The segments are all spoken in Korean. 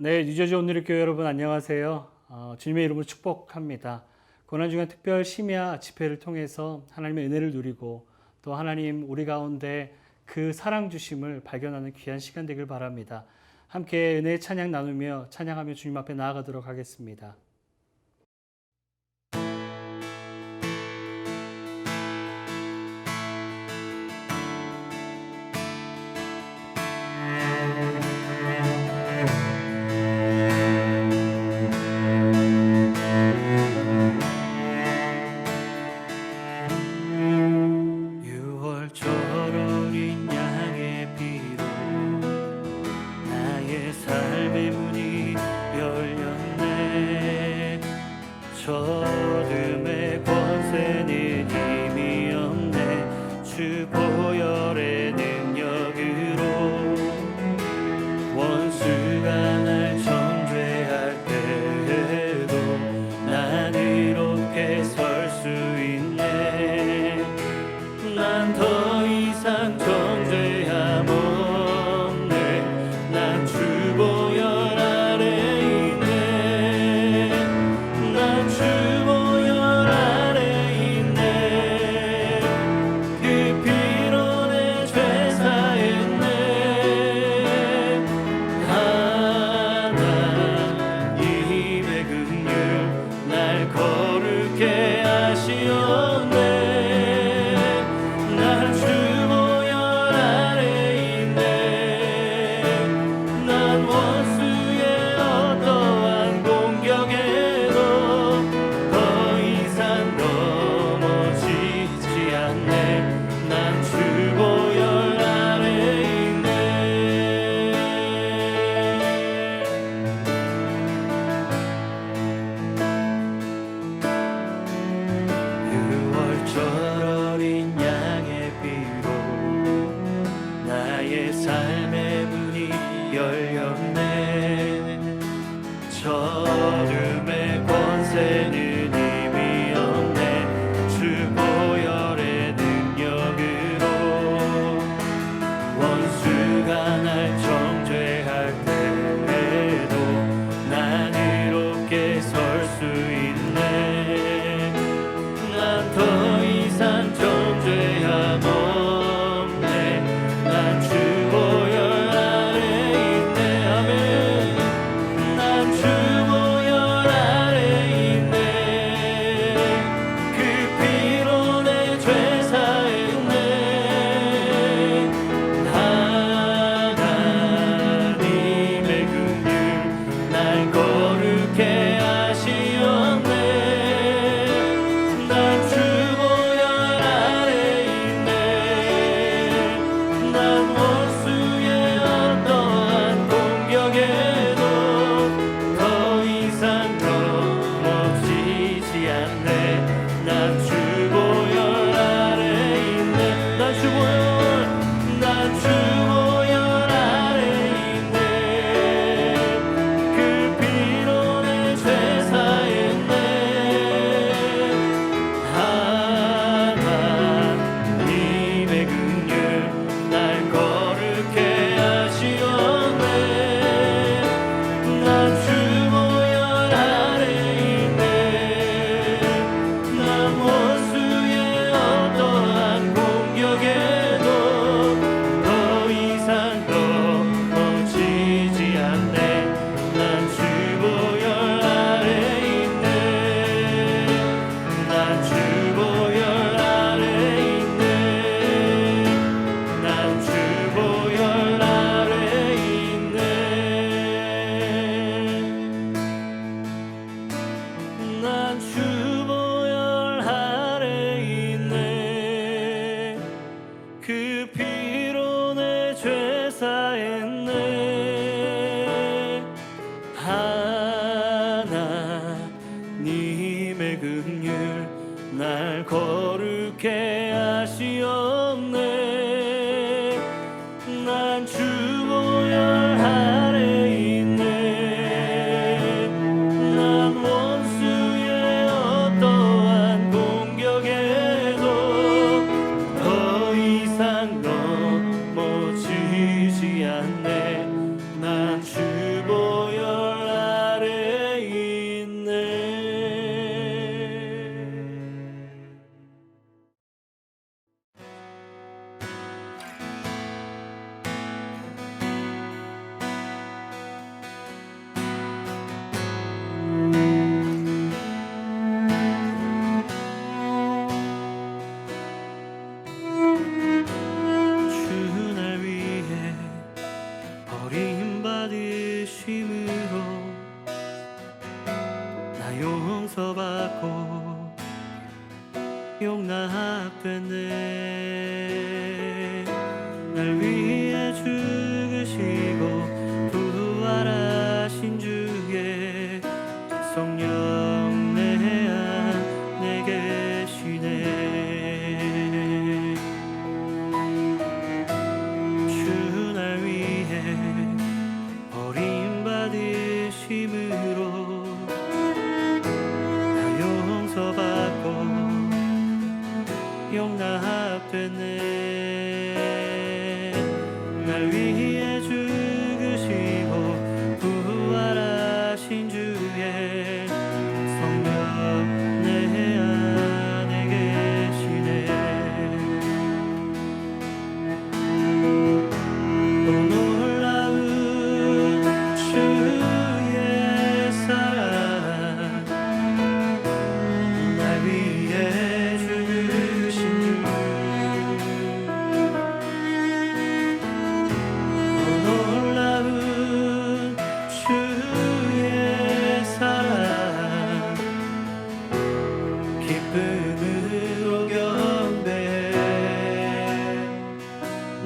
네, 뉴저지 온누리교회 여러분 안녕하세요. 주님의 이름으로 축복합니다. 고난주간 특별 심야 집회를 통해서 하나님의 은혜를 누리고 또 하나님 우리 가운데 그 사랑 주심을 발견하는 귀한 시간 되길 바랍니다. 함께 은혜의 찬양 나누며 찬양하며 주님 앞에 나아가도록 하겠습니다. 어둠의 권세는 힘이 없네. 주 보혈의 능력으로 원수가 날 정죄할 때에도 난 이롭게 설 수 있네. 난 더 이상 정죄함 없네. 난 주 보혈 아래 있네. 난 주 보혈 아래 있네. 그 피로 내 죄 사했네. 하나님의 긍휼 날 거룩해 하시옵네. 난 주 보혈 아래 있네. 난 원수의 어떠한 공격에도 더 이상 넘어지지 않네. 난 주 보혈 아래 있네. 6월절 어린 양의 피로 나의 삶의 문이 열렸네. 저 어둠의 권세는 힘이 없네. 주 보혈의 능력으로 원수가 날 정죄할 때에도 난 이롭게 설 수 있네. 난 더 이상 정죄함 없네. 난 주 보혈 아래 있네. 아멘. 난 주 보혈 아래 있네. 그 피로 내 죄 사했네. 하나님의 긍휼 날 거룩해 하시옵네. 난 주 보혈 아래 있네. 난 원수의 어떠한 공격에도 더 이상 넘어지지 않네. 난 주 보혈 아래 있네. 난 주 보혈 아래 있네. 그 피로 내 죄 사했네. 하나님의 긍휼 날 거룩해 하시옵네. 난 주 보혈 아래 있네. 난 원수의 어떠한 공격에도 더 이상 넘어지지 않네. 난 주 보혈 아래 있네. 난 주 보혈 아래 있네. 난 주 보혈 아래 있네. 난 주 보혈 아래 있네. 그 피로 내 죄 사했네. 하나님의 긍휼 날 거룩해 하시옵네. 난 주 보혈 아래 있네. 난 원수의 어떠한 공격에도 더 이상 넘어지지 않네. 난 주 보혈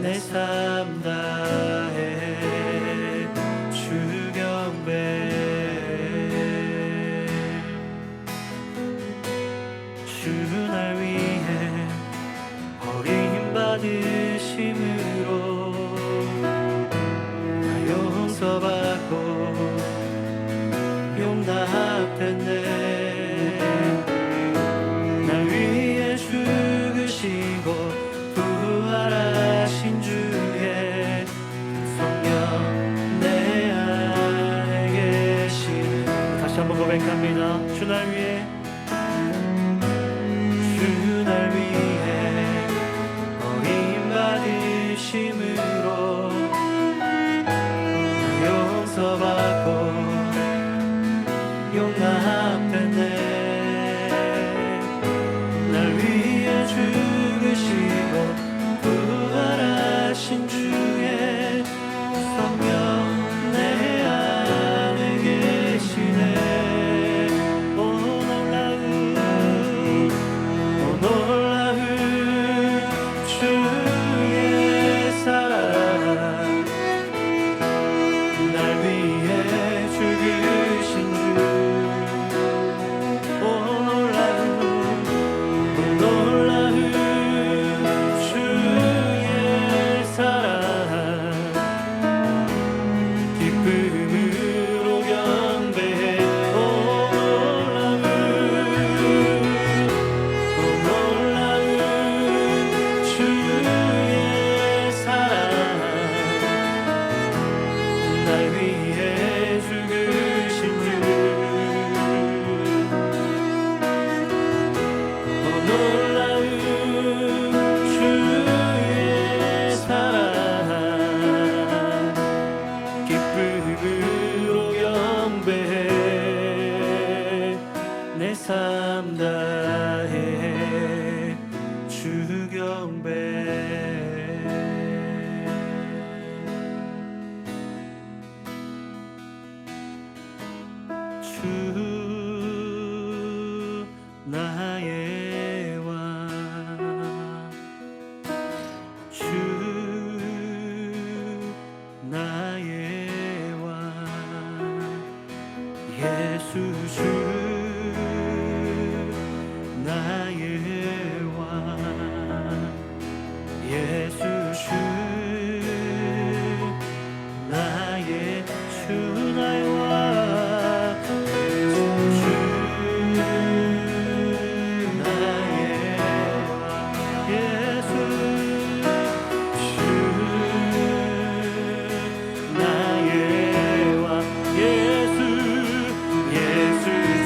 내 삶 다해 주 경배 주 날 위해 버림받으심으로 나 용서받고 용납했네 날 위해 죽으시고 부활하신 주의 성령 내 안에 계시는 다시 한번 고백합니다. 주 날 위해 버림받으심으로 용서받고 용납했네 날 위해 죽으시고 부활하신 주의 성령 내 안에 계시네 오 놀라운 주의 사랑 날 위해 죽으신 주 오 놀라운 주의 사랑 기쁨으로 경배해 오 놀라운 주의 사랑 날 위해 죽으신 주 놀라운 주의 사랑 기쁨으로 경배해 내 삶 다해 주 경배 주 나의 왕 주 나의 왕 예수 주 나의 왕 예수 주 나의 주 나의 왕 예수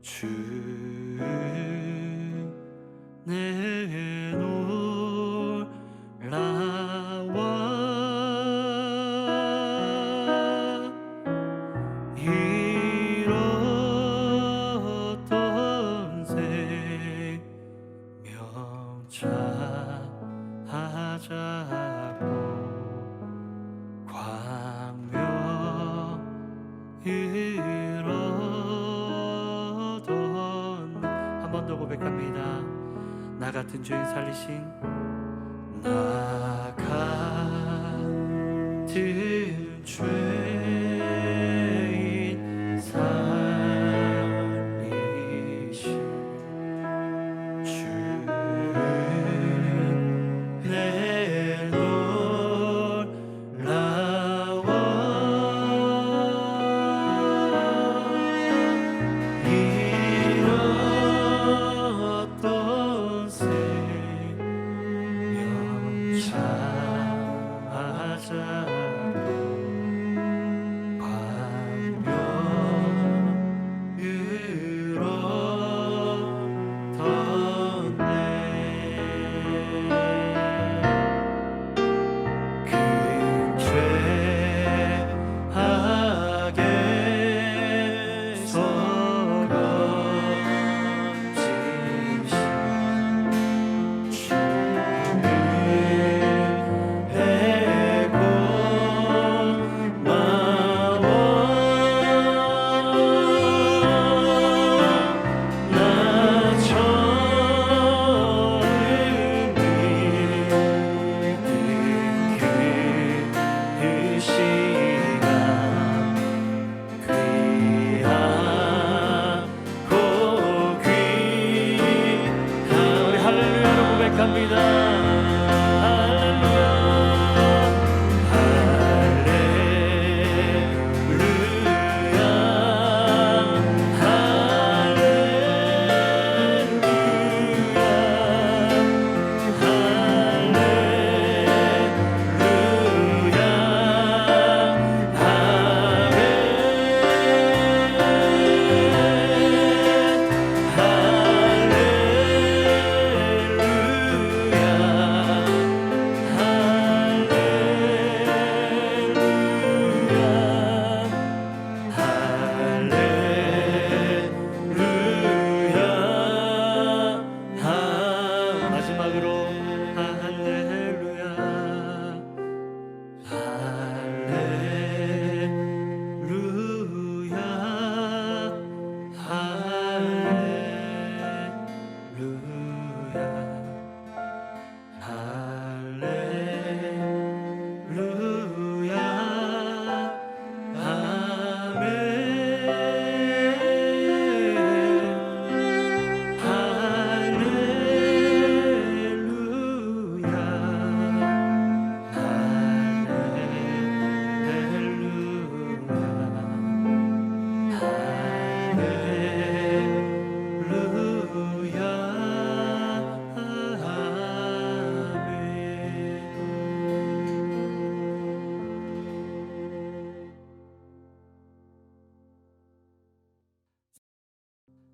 주 내놀라와 잃었던 생명 찾아고 광명 잃었던 한 번 더 고백합니다. 나 같은 죄인 살리신 나 같은 죄인 살리신 주는 내놀라와 잃었던 생명 찾아고 광명 잃었던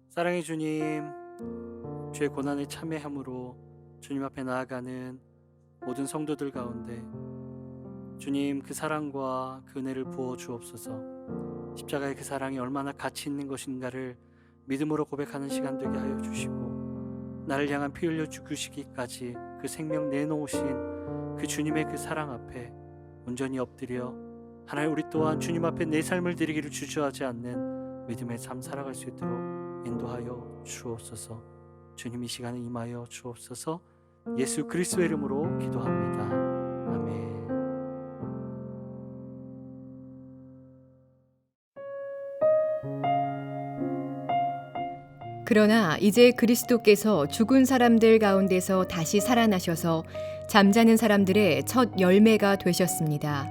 사랑의 주님, 주의 고난에 참여함으로 주님 앞에 나아가는 모든 성도들 가운데 주님 그 사랑과 그 은혜를 부어 주옵소서. 십자가의 그 사랑이 얼마나 가치 있는 것인가를 믿음으로 고백하는 시간 되게 하여 주시고, 나를 향한 피 흘려 죽으시기까지 그 생명 내놓으신 그 주님의 그 사랑 앞에 온전히 엎드려 하나님 우리 또한 주님 앞에 내 삶을 드리기를 주저하지 않는 믿음의 삶 살아갈 수 있도록 인도하여 주옵소서. 주님 이 시간에 임하여 주옵소서. 예수 그리스도의 이름으로 기도합니다. 아멘. 그러나 이제 그리스도께서 죽은 사람들 가운데서 다시 살아나셔서 잠자는 사람들의 첫 열매가 되셨습니다.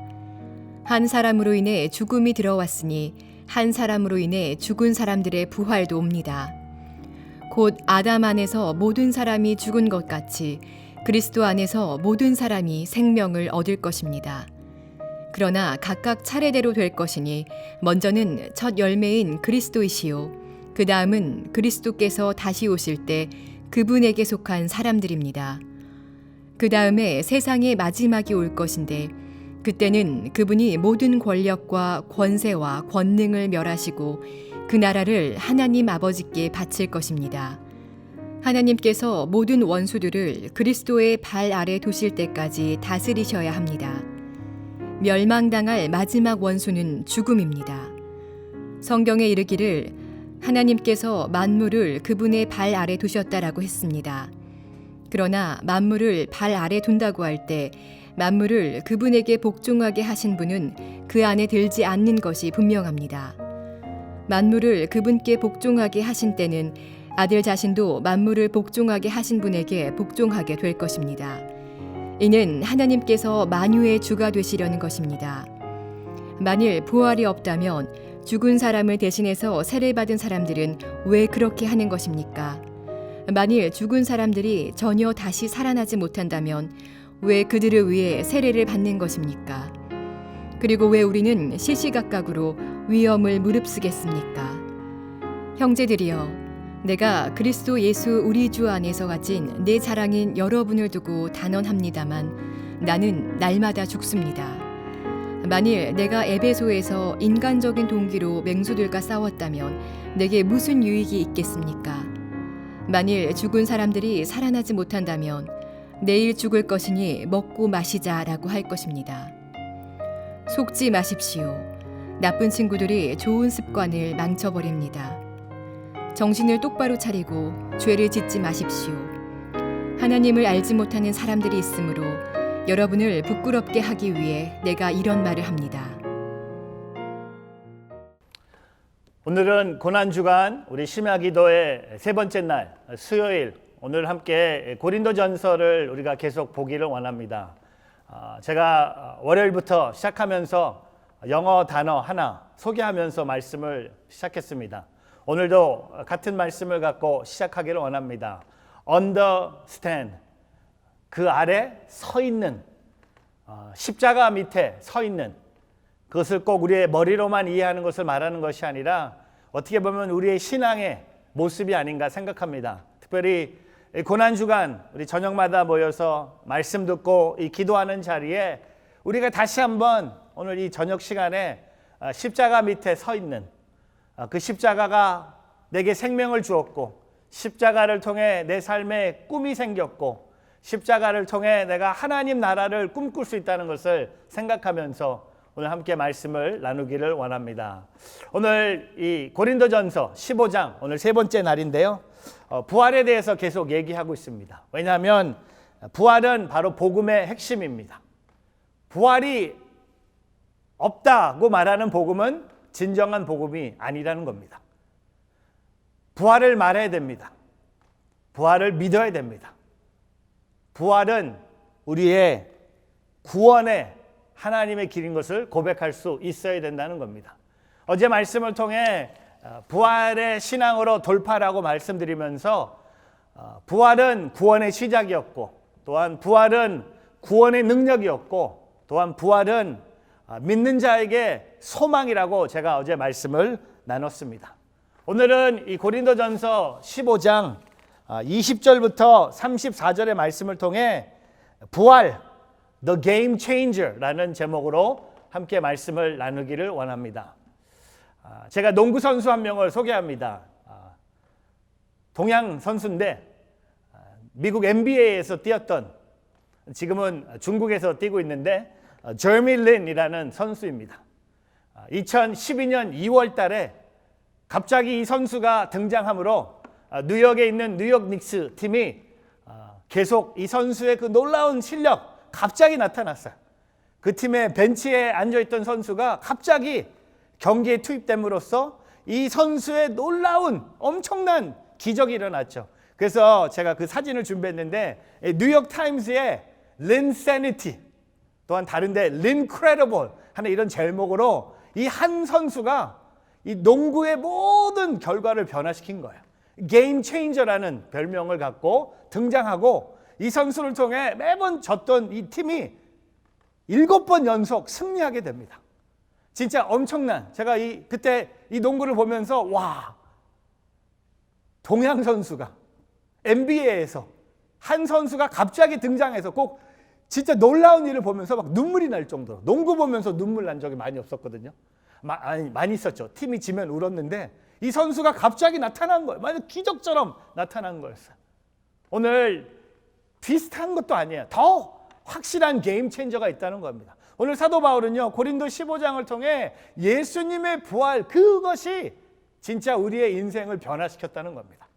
한 사람으로 인해 죽음이 들어왔으니 한 사람으로 인해 죽은 사람들의 부활도 옵니다. 곧 아담 안에서 모든 사람이 죽은 것 같이 그리스도 안에서 모든 사람이 생명을 얻을 것입니다. 그러나 각각 차례대로 될 것이니 먼저는 첫 열매인 그리스도이시요 그 다음은 그리스도께서 다시 오실 때 그분에게 속한 사람들입니다. 그 다음에 세상의 마지막이 올 것인데 그때는 그분이 모든 권력과 권세와 권능을 멸하시고 그 나라를 하나님 아버지께 바칠 것입니다. 하나님께서 모든 원수들을 그리스도의 발 아래 두실 때까지 다스리셔야 합니다. 멸망당할 마지막 원수는 죽음입니다. 성경에 이르기를 하나님께서 만물을 그분의 발 아래 두셨다라고 했습니다. 그러나 만물을 발 아래 둔다고 할 때 만물을 그분에게 복종하게 하신 분은 그 안에 들지 않는 것이 분명합니다. 만물을 그분께 복종하게 하신 때는 아들 자신도 만물을 복종하게 하신 분에게 복종하게 될 것입니다. 이는 하나님께서 만유의 주가 되시려는 것입니다. 만일 부활이 없다면 죽은 사람을 대신해서 세례받은 사람들은 왜 그렇게 하는 것입니까? 만일 죽은 사람들이 전혀 다시 살아나지 못한다면 왜 그들을 위해 세례를 받는 것입니까? 그리고 왜 우리는 시시각각으로 위험을 무릅쓰겠습니까? 형제들이여, 내가 그리스도 예수 우리 주 안에서 가진 내 자랑인 여러분을 두고 단언합니다만 나는 날마다 죽습니다. 만일 내가 에베소에서 인간적인 동기로 맹수들과 싸웠다면 내게 무슨 유익이 있겠습니까? 만일 죽은 사람들이 살아나지 못한다면 내일 죽을 것이니 먹고 마시자라고 할 것입니다. 속지 마십시오. 나쁜 친구들이 좋은 습관을 망쳐버립니다. 정신을 똑바로 차리고 죄를 짓지 마십시오. 하나님을 알지 못하는 사람들이 있으므로 여러분을 부끄럽게 하기 위해 내가 이런 말을 합니다. 오늘은 고난주간 우리 심야기도의 세 번째 날 수요일, 오늘 함께 고린도전서를 우리가 계속 보기를 원합니다. 제가 월요일부터 시작하면서 영어 단어 하나 소개하면서 말씀을 시작했습니다. 오늘도 같은 말씀을 갖고 시작하기를 원합니다. Understand, 그 아래 서 있는, 십자가 밑에 서 있는, 그것을 꼭 우리의 머리로만 이해하는 것을 말하는 것이 아니라 어떻게 보면 우리의 신앙의 모습이 아닌가 생각합니다. 특별히 고난주간 우리 저녁마다 모여서 말씀 듣고 이 기도하는 자리에 우리가 다시 한번 오늘 이 저녁 시간에 십자가 밑에 서 있는, 그 십자가가 내게 생명을 주었고 십자가를 통해 내 삶에 꿈이 생겼고 십자가를 통해 내가 하나님 나라를 꿈꿀 수 있다는 것을 생각하면서 오늘 함께 말씀을 나누기를 원합니다. 오늘 이 고린도전서 15장 오늘 세 번째 날인데요. 부활에 대해서 계속 얘기하고 있습니다. 왜냐하면 부활은 바로 복음의 핵심입니다. 부활이 없다고 말하는 복음은 진정한 복음이 아니라는 겁니다. 부활을 말해야 됩니다. 부활을 믿어야 됩니다. 부활은 우리의 구원의 하나님의 길인 것을 고백할 수 있어야 된다는 겁니다. 어제 말씀을 통해 부활의 신앙으로 돌파라고 말씀드리면서 부활은 구원의 시작이었고 또한 부활은 구원의 능력이었고 또한 부활은 믿는 자에게 소망이라고 제가 어제 말씀을 나눴습니다. 오늘은 이 고린도전서 15장 20절부터 34절의 말씀을 통해 부활, The Game Changer라는 제목으로 함께 말씀을 나누기를 원합니다. 제가 농구 선수 한 명을 소개합니다. 동양 선수인데 미국 NBA에서 뛰었던, 지금은 중국에서 뛰고 있는데 제레미 린이라는 선수입니다. 2012년 2월 달에 갑자기 이 선수가 등장하므로 뉴욕에 있는 뉴욕 닉스 팀이 계속 이 선수의 그 놀라운 실력 갑자기 나타났어요. 그 팀의 벤치에 앉아있던 선수가 갑자기 경기에 투입됨으로써 이 선수의 놀라운 엄청난 기적이 일어났죠. 그래서 제가 그 사진을 준비했는데 뉴욕 타임스의 린세니티, 또한 다른데 린크레디블 하는 이런 제목으로 이 한 선수가 이 농구의 모든 결과를 변화시킨 거예요. 게임 체인저라는 별명을 갖고 등장하고 이 선수를 통해 매번 졌던 이 팀이 7번 연속 승리하게 됩니다. 진짜 엄청난, 제가 그때 이 농구를 보면서 와, 동양 선수가 NBA에서 한 선수가 갑자기 등장해서 꼭 진짜 놀라운 일을 보면서 막 눈물이 날 정도로, 농구 보면서 눈물 난 적이 많이 없었거든요. 많이 있었죠. 팀이 지면 울었는데 이 선수가 갑자기 나타난 거예요. 완전 기적처럼 나타난 거였어요. 오늘 비슷한 것도 아니에요. 더 확실한 게임 체인저가 있다는 겁니다. 오늘 사도 바울은요, 고린도 15장을 통해 예수님의 부활, 그것이 진짜 우리의 인생을 변화시켰다는 겁니다.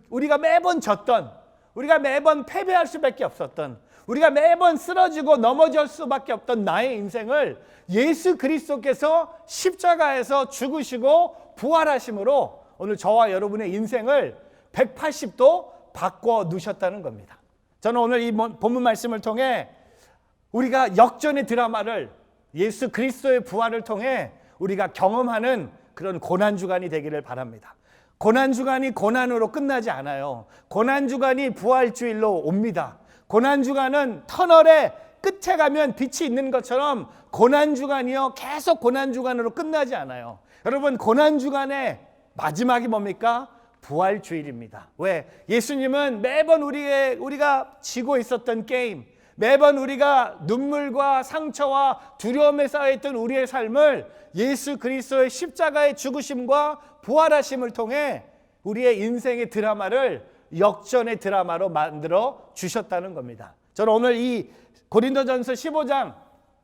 우리가 매번 졌던, 우리가 매번 패배할 수밖에 없었던, 우리가 매번 쓰러지고 넘어질 수밖에 없던 나의 인생을 예수 그리스도께서 십자가에서 죽으시고 부활하심으로 오늘 저와 여러분의 인생을 180도 바꿔 놓으셨다는 겁니다. 저는 오늘 이 본문 말씀을 통해 우리가 역전의 드라마를 예수 그리스도의 부활을 통해 우리가 경험하는 그런 고난주간이 되기를 바랍니다. 고난주간이 고난으로 끝나지 않아요. 고난주간이 부활주일로 옵니다. 고난주간은 터널의 끝에 가면 빛이 있는 것처럼 고난주간이요, 계속 고난주간으로 끝나지 않아요. 여러분, 고난주간의 마지막이 뭡니까? 부활주일입니다. 왜? 예수님은 매번 우리가 지고 있었던 게임, 매번 우리가 눈물과 상처와 두려움에 쌓여있던 우리의 삶을 예수 그리스도의 십자가의 죽으심과 부활하심을 통해 우리의 인생의 드라마를 역전의 드라마로 만들어 주셨다는 겁니다. 저는 오늘 이 고린도전서 15장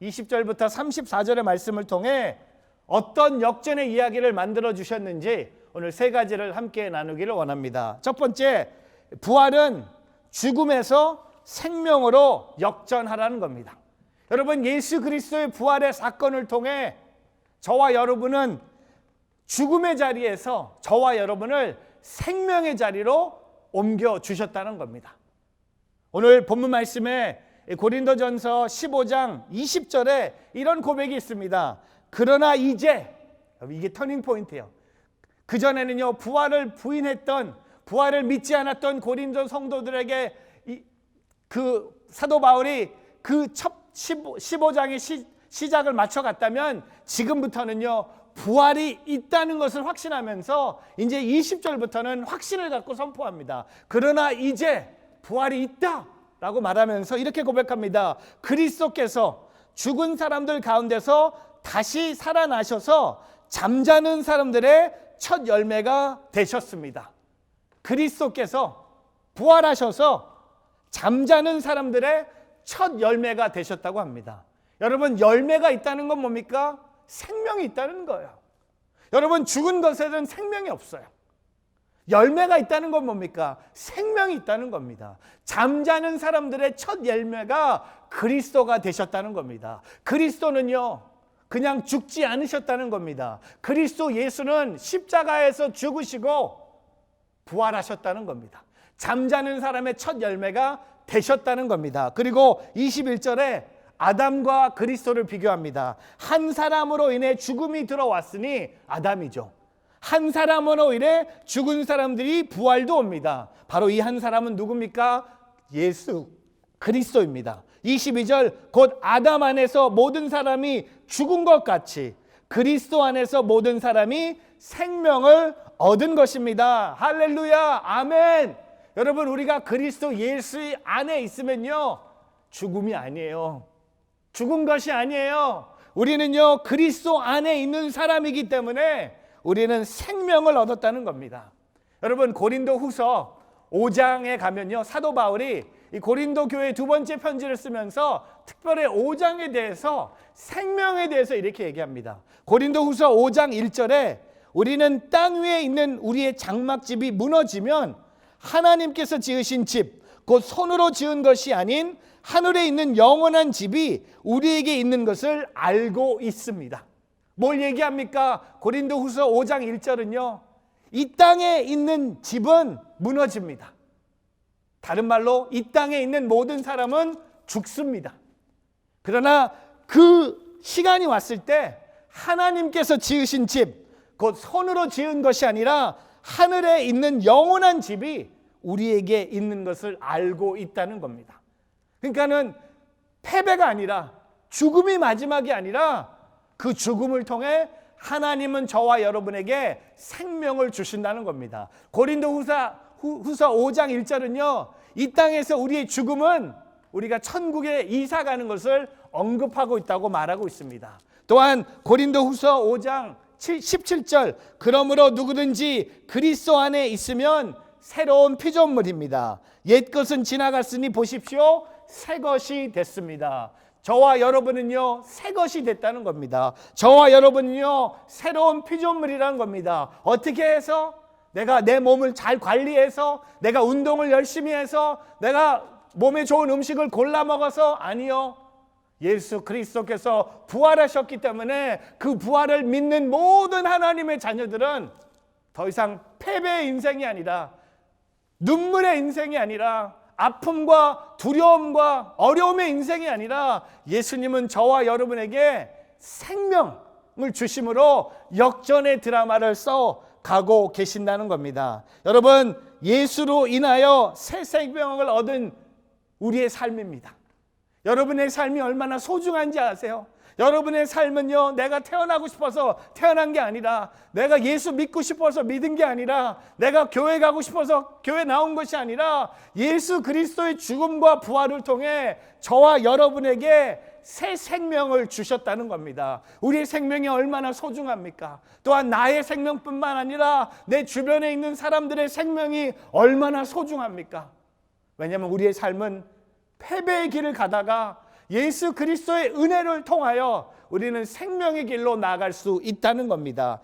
20절부터 34절의 말씀을 통해 어떤 역전의 이야기를 만들어 주셨는지 오늘 세 가지를 함께 나누기를 원합니다. 첫 번째, 부활은 죽음에서 생명으로 역전하라는 겁니다. 여러분, 예수 그리스도의 부활의 사건을 통해 저와 여러분은 죽음의 자리에서 저와 여러분을 생명의 자리로 옮겨 주셨다는 겁니다. 오늘 본문 말씀에 고린도전서 15장 20절에 이런 고백이 있습니다. 그러나 이제, 이게 터닝 포인트예요. 그전에는요, 부활을 부인했던, 부활을 믿지 않았던 고린도 성도들에게 그 사도 바울이 그 첫 15장의 시작을 맞춰갔다면 지금부터는요, 부활이 있다는 것을 확신하면서 이제 20절부터는 확신을 갖고 선포합니다. 그러나 이제 부활이 있다라고 말하면서 이렇게 고백합니다. 그리스도께서 죽은 사람들 가운데서 다시 살아나셔서 잠자는 사람들의 첫 열매가 되셨습니다. 그리스도께서 부활하셔서 잠자는 사람들의 첫 열매가 되셨다고 합니다. 여러분, 열매가 있다는 건 뭡니까? 생명이 있다는 거예요. 여러분, 죽은 것에는 생명이 없어요. 열매가 있다는 건 뭡니까? 생명이 있다는 겁니다. 잠자는 사람들의 첫 열매가 그리스도가 되셨다는 겁니다. 그리스도는요, 그냥 죽지 않으셨다는 겁니다. 그리스도 예수는 십자가에서 죽으시고 부활하셨다는 겁니다. 잠자는 사람의 첫 열매가 되셨다는 겁니다. 그리고 21절에 아담과 그리스도를 비교합니다. 한 사람으로 인해 죽음이 들어왔으니, 아담이죠. 한 사람으로 인해 죽은 사람들이 부활도 옵니다. 바로 이 한 사람은 누굽니까? 예수 그리스도입니다. 22절, 곧 아담 안에서 모든 사람이 죽은 것 같이 그리스도 안에서 모든 사람이 생명을 얻은 것입니다. 할렐루야, 아멘. 여러분, 우리가 그리스도 예수 안에 있으면요, 죽음이 아니에요. 죽은 것이 아니에요. 우리는요, 그리스도 안에 있는 사람이기 때문에 우리는 생명을 얻었다는 겁니다. 여러분, 고린도 후서 5장에 가면요, 사도 바울이 이 고린도 교회 두 번째 편지를 쓰면서 특별히 5장에 대해서, 생명에 대해서 이렇게 얘기합니다. 고린도 후서 5장 1절에 우리는 땅 위에 있는 우리의 장막집이 무너지면 하나님께서 지으신 집, 곧 손으로 지은 것이 아닌 하늘에 있는 영원한 집이 우리에게 있는 것을 알고 있습니다. 뭘 얘기합니까? 고린도 후서 5장 1절은요, 이 땅에 있는 집은 무너집니다. 다른 말로 이 땅에 있는 모든 사람은 죽습니다. 그러나 그 시간이 왔을 때 하나님께서 지으신 집, 곧 손으로 지은 것이 아니라 하늘에 있는 영원한 집이 우리에게 있는 것을 알고 있다는 겁니다. 그러니까는 패배가 아니라 죽음이 마지막이 아니라 그 죽음을 통해 하나님은 저와 여러분에게 생명을 주신다는 겁니다. 고린도후서 5장 1절은요, 이 땅에서 우리의 죽음은 우리가 천국에 이사 가는 것을 언급하고 있다고 말하고 있습니다. 또한 고린도후서 5장 17절, 그러므로 누구든지 그리스도 안에 있으면 새로운 피조물입니다. 옛 것은 지나갔으니 보십시오, 새 것이 됐습니다. 저와 여러분은요, 새 것이 됐다는 겁니다. 저와 여러분은요, 새로운 피조물이라는 겁니다. 어떻게 해서? 내가 내 몸을 잘 관리해서, 내가 운동을 열심히 해서, 내가 몸에 좋은 음식을 골라 먹어서? 아니요. 예수 그리스도께서 부활하셨기 때문에 그 부활을 믿는 모든 하나님의 자녀들은 더 이상 패배의 인생이 아니라, 눈물의 인생이 아니라, 아픔과 두려움과 어려움의 인생이 아니라, 예수님은 저와 여러분에게 생명을 주심으로 역전의 드라마를 써 가고 계신다는 겁니다. 여러분, 예수로 인하여 새 생명을 얻은 우리의 삶입니다. 여러분의 삶이 얼마나 소중한지 아세요? 여러분의 삶은요, 내가 태어나고 싶어서 태어난 게 아니라, 내가 예수 믿고 싶어서 믿은 게 아니라, 내가 교회 가고 싶어서 교회 나온 것이 아니라, 예수 그리스도의 죽음과 부활을 통해 저와 여러분에게 새 생명을 주셨다는 겁니다. 우리의 생명이 얼마나 소중합니까? 또한 나의 생명뿐만 아니라 내 주변에 있는 사람들의 생명이 얼마나 소중합니까? 왜냐하면 우리의 삶은 패배의 길을 가다가 예수 그리스도의 은혜를 통하여 우리는 생명의 길로 나아갈 수 있다는 겁니다.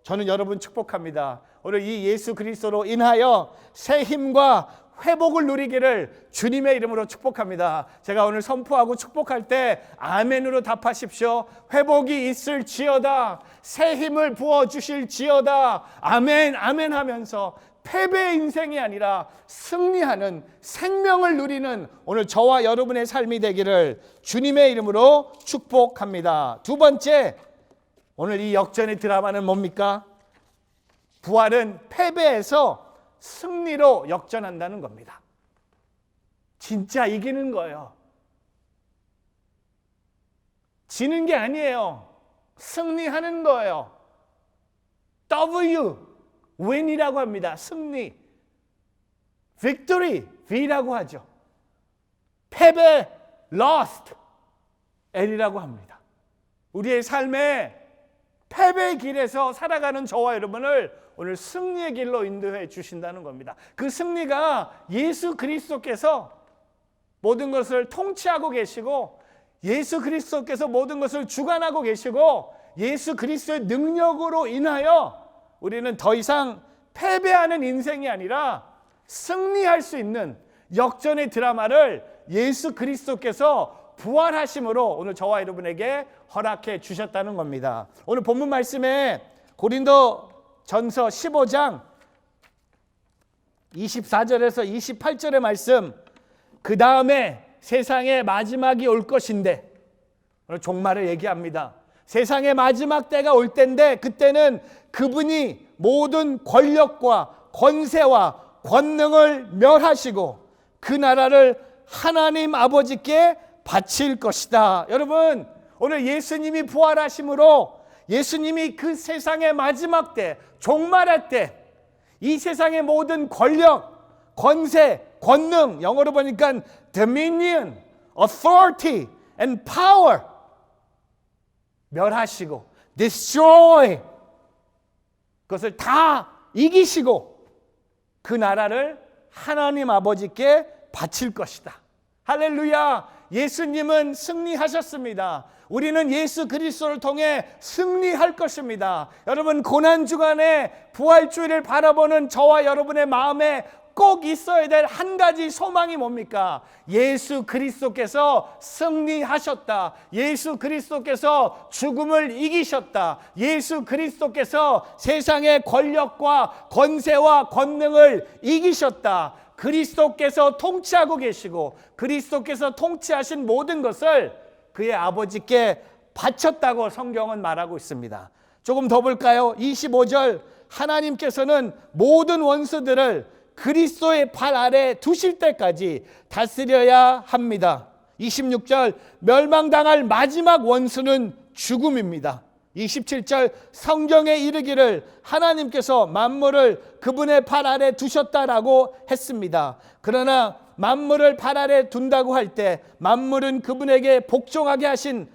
저는 여러분 축복합니다. 오늘 이 예수 그리스도로 인하여 새 힘과 회복을 누리기를 주님의 이름으로 축복합니다. 제가 오늘 선포하고 축복할 때 아멘으로 답하십시오. 회복이 있을지어다, 새 힘을 부어주실지어다, 아멘 아멘 하면서 패배의 인생이 아니라 승리하는 생명을 누리는 오늘 저와 여러분의 삶이 되기를 주님의 이름으로 축복합니다. 두 번째, 오늘 이 역전의 드라마는 뭡니까? 부활은 패배에서 승리로 역전한다는 겁니다. 진짜 이기는 거예요. 지는 게 아니에요. 승리하는 거예요. W, win이라고 합니다. 승리. victory, V라고 하죠. 패배, lost, L이라고 합니다. 우리의 삶에 패배의 길에서 살아가는 저와 여러분을 오늘 승리의 길로 인도해 주신다는 겁니다. 그 승리가 예수 그리스도께서 모든 것을 통치하고 계시고, 예수 그리스도께서 모든 것을 주관하고 계시고, 예수 그리스도의 능력으로 인하여 우리는 더 이상 패배하는 인생이 아니라 승리할 수 있는 역전의 드라마를 예수 그리스도께서 부활하심으로 오늘 저와 여러분에게 허락해 주셨다는 겁니다. 오늘 본문 말씀에 고린도 전서 15장 24절에서 28절의 말씀, 그 다음에 세상의 마지막이 올 것인데, 오늘 종말을 얘기합니다. 세상의 마지막 때가 올 때인데, 그때는 그분이 모든 권력과 권세와 권능을 멸하시고 그 나라를 하나님 아버지께 바칠 것이다. 여러분, 오늘 예수님이 부활하심으로 예수님이 그 세상의 마지막 때, 종말의 때, 이 세상의 모든 권력, 권세, 권능, 영어로 보니까 dominion, authority and power 멸하시고 destroy, 그것을 다 이기시고 그 나라를 하나님 아버지께 바칠 것이다. 할렐루야! 예수님은 승리하셨습니다. 우리는 예수 그리스도를 통해 승리할 것입니다. 여러분, 고난주간에 부활주일을 바라보는 저와 여러분의 마음에 꼭 있어야 될 한 가지 소망이 뭡니까? 예수 그리스도께서 승리하셨다. 예수 그리스도께서 죽음을 이기셨다. 예수 그리스도께서 세상의 권력과 권세와 권능을 이기셨다. 그리스도께서 통치하고 계시고 그리스도께서 통치하신 모든 것을 그의 아버지께 바쳤다고 성경은 말하고 있습니다. 조금 더 볼까요? 25절, 하나님께서는 모든 원수들을 그리스도의 발 아래 두실 때까지 다스려야 합니다. 26절 멸망당할 마지막 원수는 죽음입니다. 27절 성경에 이르기를 하나님께서 만물을 그분의 발 아래 두셨다라고 했습니다. 그러나 만물을 발 아래 둔다고 할 때 만물은 그분에게 복종하게 하신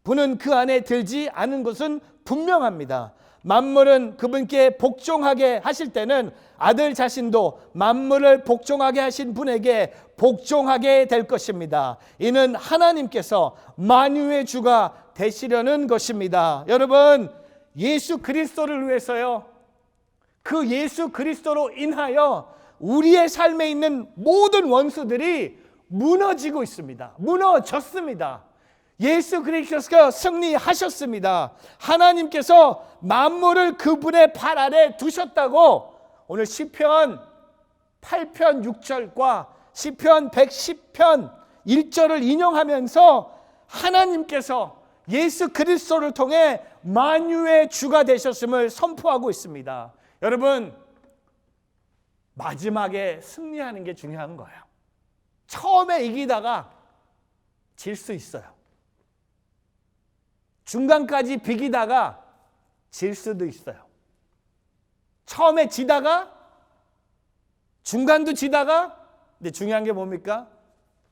분은 그 안에 들지 않은 것은 분명합니다. 만물은 그분께 복종하게 하실 때는 아들 자신도 만물을 복종하게 하신 분에게 복종하게 될 것입니다. 이는 하나님께서 만유의 주가 되시려는 것입니다. 여러분, 예수 그리스도를 위해서요, 그 예수 그리스도로 인하여 우리의 삶에 있는 모든 원수들이 무너지고 있습니다. 무너졌습니다. 예수 그리스도가 승리하셨습니다. 하나님께서 만물을 그분의 발 아래 두셨다고 오늘 시편 8편 6절과 시편 110편 1절을 인용하면서 하나님께서 예수 그리스도를 통해 만유의 주가 되셨음을 선포하고 있습니다. 여러분, 마지막에 승리하는 게 중요한 거예요. 처음에 이기다가 질 수 있어요. 중간까지 비기다가 질 수도 있어요. 처음에 지다가 중간도 지다가, 근데 중요한 게 뭡니까?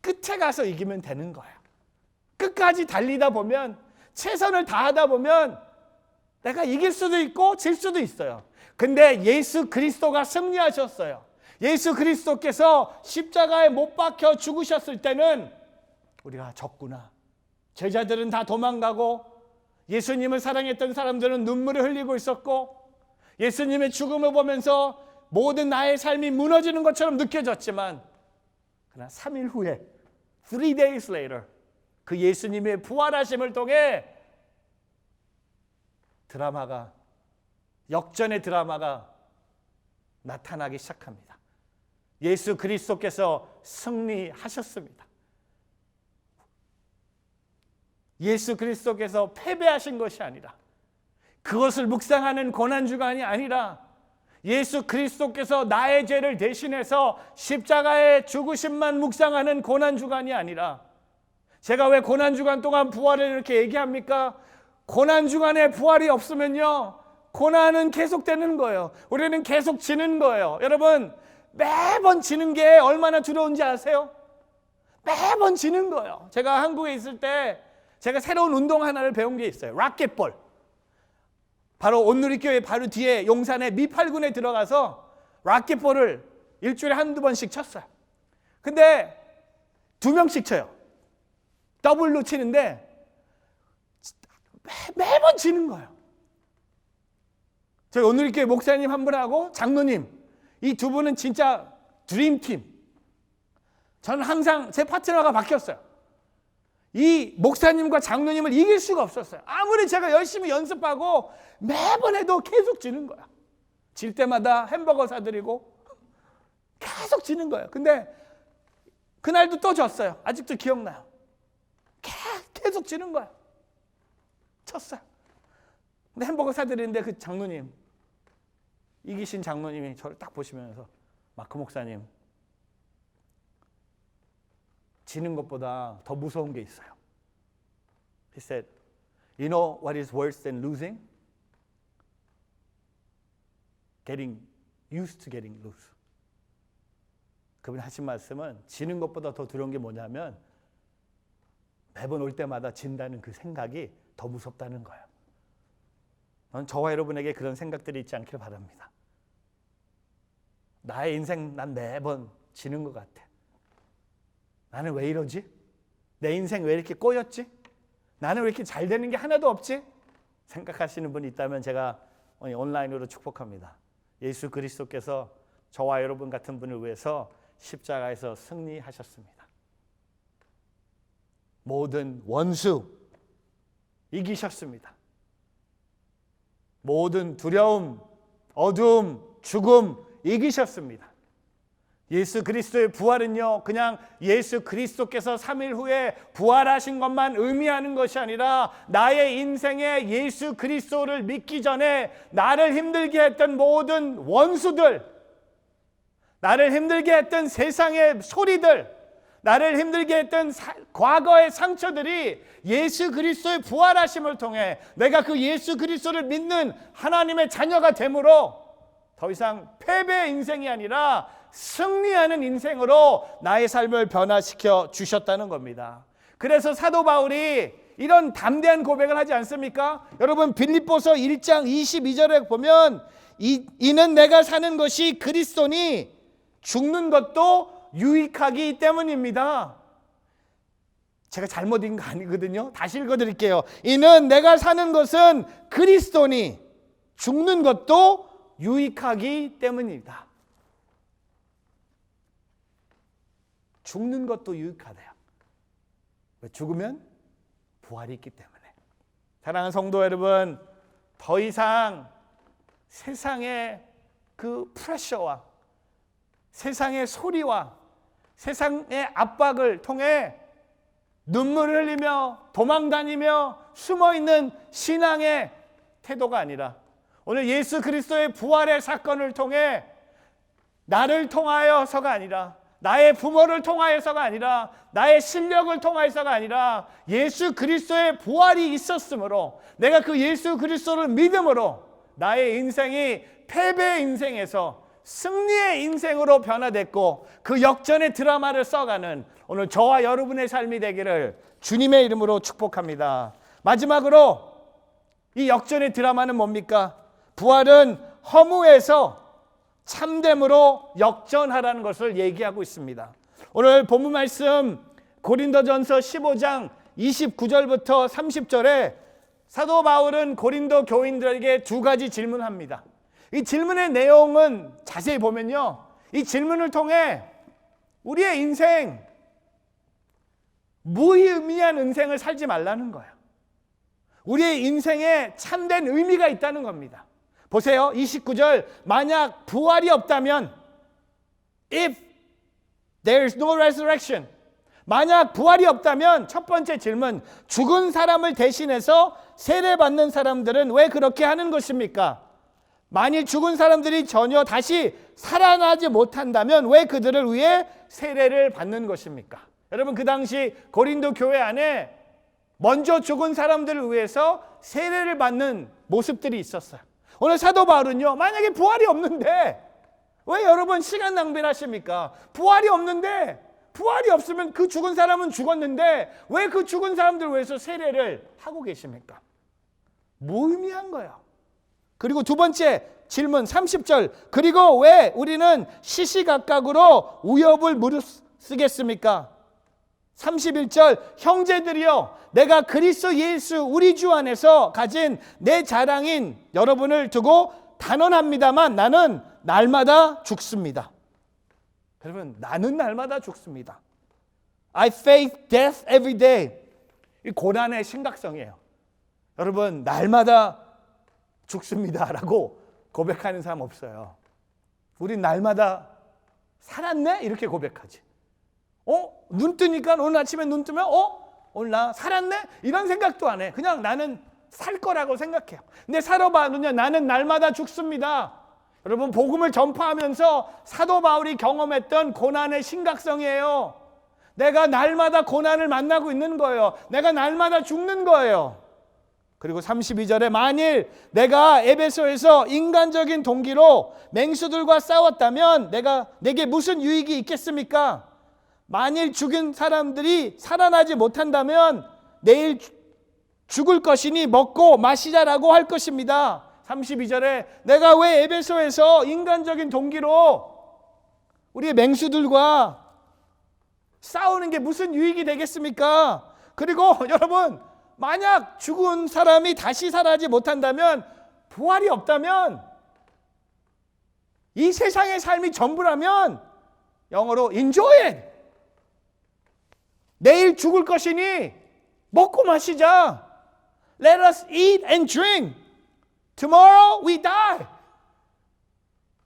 끝에 가서 이기면 되는 거예요. 끝까지 달리다 보면, 최선을 다하다 보면 내가 이길 수도 있고 질 수도 있어요. 근데 예수 그리스도가 승리하셨어요. 예수 그리스도께서 십자가에 못 박혀 죽으셨을 때는 우리가 졌구나. 제자들은 다 도망가고 예수님을 사랑했던 사람들은 눈물을 흘리고 있었고 예수님의 죽음을 보면서 모든 나의 삶이 무너지는 것처럼 느껴졌지만, 그러나 3일 후에 3 days later 그 예수님의 부활하심을 통해 드라마가, 역전의 드라마가 나타나기 시작합니다. 예수 그리스도께서 승리하셨습니다. 예수 그리스도께서 패배하신 것이 아니라, 그것을 묵상하는 고난주간이 아니라 예수 그리스도께서 나의 죄를 대신해서 십자가의 죽으심만 묵상하는 고난주간이 아니라, 제가 왜 고난주간 동안 부활을 이렇게 얘기합니까? 고난주간에 부활이 없으면요, 고난은 계속되는 거예요. 우리는 계속 지는 거예요. 여러분, 매번 지는 게 얼마나 두려운지 아세요? 매번 지는 거예요. 제가 한국에 있을 때 제가 새로운 운동 하나를 배운 게 있어요. 라켓볼. 바로 온누리교회 바로 뒤에 용산의 미팔군에 들어가서 라켓볼을 일주일에 한두 번씩 쳤어요. 근데 2명씩 쳐요. 더블로 치는데 매번 지는 거예요. 저희 온누리교회 목사님 한 분하고 장로님, 이 두 분은 진짜 드림팀. 저는 항상 제 파트너가 바뀌었어요. 이 목사님과 장로님을 이길 수가 없었어요. 아무리 제가 열심히 연습하고 매번 해도 계속 지는 거야. 질 때마다 햄버거 사드리고 계속 지는 거예요. 근데 그날도 또 졌어요. 아직도 기억나요. 계속 지는 거야. 쳤어요. 근데 햄버거 사드리는데 그 장로님, 이기신 장로님이 저를 딱 보시면서, 마크 목사님, 지는 것보다 더 무서운 게 있어요. He said, you know what is worse than losing? Getting used to getting loose. 그분이 하신 말씀은, 지는 것보다 더 두려운 게 뭐냐면 매번 올 때마다 진다는 그 생각이 더 무섭다는 거예요. 저와 여러분에게 그런 생각들이 있지 않길 바랍니다. 나의 인생, 난 매번 지는 것 같아. 나는 왜 이러지? 내 인생 왜 이렇게 꼬였지? 나는 왜 이렇게 잘 되는 게 하나도 없지? 생각하시는 분이 있다면 제가 온라인으로 축복합니다. 예수 그리스도께서 저와 여러분 같은 분을 위해서 십자가에서 승리하셨습니다. 모든 원수 이기셨습니다. 모든 두려움, 어두움, 죽음 이기셨습니다. 예수 그리스도의 부활은요, 그냥 예수 그리스도께서 3일 후에 부활하신 것만 의미하는 것이 아니라, 나의 인생에 예수 그리스도를 믿기 전에 나를 힘들게 했던 모든 원수들, 나를 힘들게 했던 세상의 소리들, 나를 힘들게 했던 과거의 상처들이 예수 그리스도의 부활하심을 통해 내가 그 예수 그리스도를 믿는 하나님의 자녀가 되므로 더 이상 패배의 인생이 아니라 승리하는 인생으로 나의 삶을 변화시켜 주셨다는 겁니다. 그래서 사도 바울이 이런 담대한 고백을 하지 않습니까? 여러분 빌립보서 1장 22절에 보면 이는 내가 사는 것이 그리스도니 죽는 것도 유익하기 때문입니다. 제가 잘못 읽은 거 아니거든요. 다시 읽어드릴게요. 이는 내가 사는 것은 그리스도니 죽는 것도 유익하기 때문입니다. 죽는 것도 유익하대요. 왜? 죽으면 부활이 있기 때문에. 사랑하는 성도 여러분, 더 이상 세상의 그 프레셔와 세상의 소리와 세상의 압박을 통해 눈물을 흘리며 도망다니며 숨어있는 신앙의 태도가 아니라 오늘 예수 그리스도의 부활의 사건을 통해 나를 통하여서가 아니라 나의 부모를 통하여서가 아니라 나의 실력을 통하여서가 아니라 예수 그리스도의 부활이 있었으므로 내가 그 예수 그리스도를 믿음으로 나의 인생이 패배의 인생에서 승리의 인생으로 변화됐고 그 역전의 드라마를 써가는 오늘 저와 여러분의 삶이 되기를 주님의 이름으로 축복합니다. 마지막으로 이 역전의 드라마는 뭡니까? 부활은 허무에서 참됨으로 역전하라는 것을 얘기하고 있습니다. 오늘 본문 말씀 고린도전서 15장 29절부터 30절에 사도 바울은 고린도 교인들에게 두 가지 질문합니다. 이 질문의 내용은 자세히 보면요, 이 질문을 통해 우리의 인생, 무의미한 인생을 살지 말라는 거예요. 우리의 인생에 참된 의미가 있다는 겁니다. 보세요, 29절. 만약 부활이 없다면, if there is no resurrection, 만약 부활이 없다면 첫 번째 질문, 죽은 사람을 대신해서 세례받는 사람들은 왜 그렇게 하는 것입니까? 만일 죽은 사람들이 전혀 다시 살아나지 못한다면 왜 그들을 위해 세례를 받는 것입니까? 여러분, 그 당시 고린도 교회 안에 먼저 죽은 사람들을 위해서 세례를 받는 모습들이 있었어요. 오늘 사도 바울은요, 만약에 부활이 없는데 왜 여러분 시간 낭비를 하십니까? 부활이 없는데, 부활이 없으면 그 죽은 사람은 죽었는데 왜 그 죽은 사람들을 위해서 세례를 하고 계십니까? 무의미한 거예요. 그리고 두 번째 질문 30절. 그리고 왜 우리는 시시각각으로 우엽을 무릅쓰겠습니까? 31절. 형제들이여, 내가 그리스도 예수 우리 주 안에서 가진 내 자랑인 여러분을 두고 단언합니다만 나는 날마다 죽습니다. 여러분, 나는 날마다 죽습니다. I face death every day. 이 고난의 심각성이에요. 여러분, 날마다 죽습니다라고 고백하는 사람 없어요. 우린 날마다 살았네? 이렇게 고백하지. 눈 뜨니까 오늘 아침에 눈 뜨면 오늘 나 살았네? 이런 생각도 안 해. 그냥 나는 살 거라고 생각해요. 근데 살아봐는요, 나는 날마다 죽습니다. 여러분, 복음을 전파하면서 사도 바울이 경험했던 고난의 심각성이에요. 내가 날마다 고난을 만나고 있는 거예요. 내가 날마다 죽는 거예요. 그리고 32절에 만일 내가 에베소에서 인간적인 동기로 맹수들과 싸웠다면 내게 무슨 유익이 있겠습니까? 만일 죽은 사람들이 살아나지 못한다면 내일 죽을 것이니 먹고 마시자라고 할 것입니다. 32절에 내가 왜 에베소에서 인간적인 동기로 우리의 맹수들과 싸우는 게 무슨 유익이 되겠습니까? 그리고 여러분, 만약 죽은 사람이 다시 살아나지 못한다면, 부활이 없다면, 이 세상의 삶이 전부라면 영어로 enjoy it. 내일 죽을 것이니 먹고 마시자. Let us eat and drink. Tomorrow we die.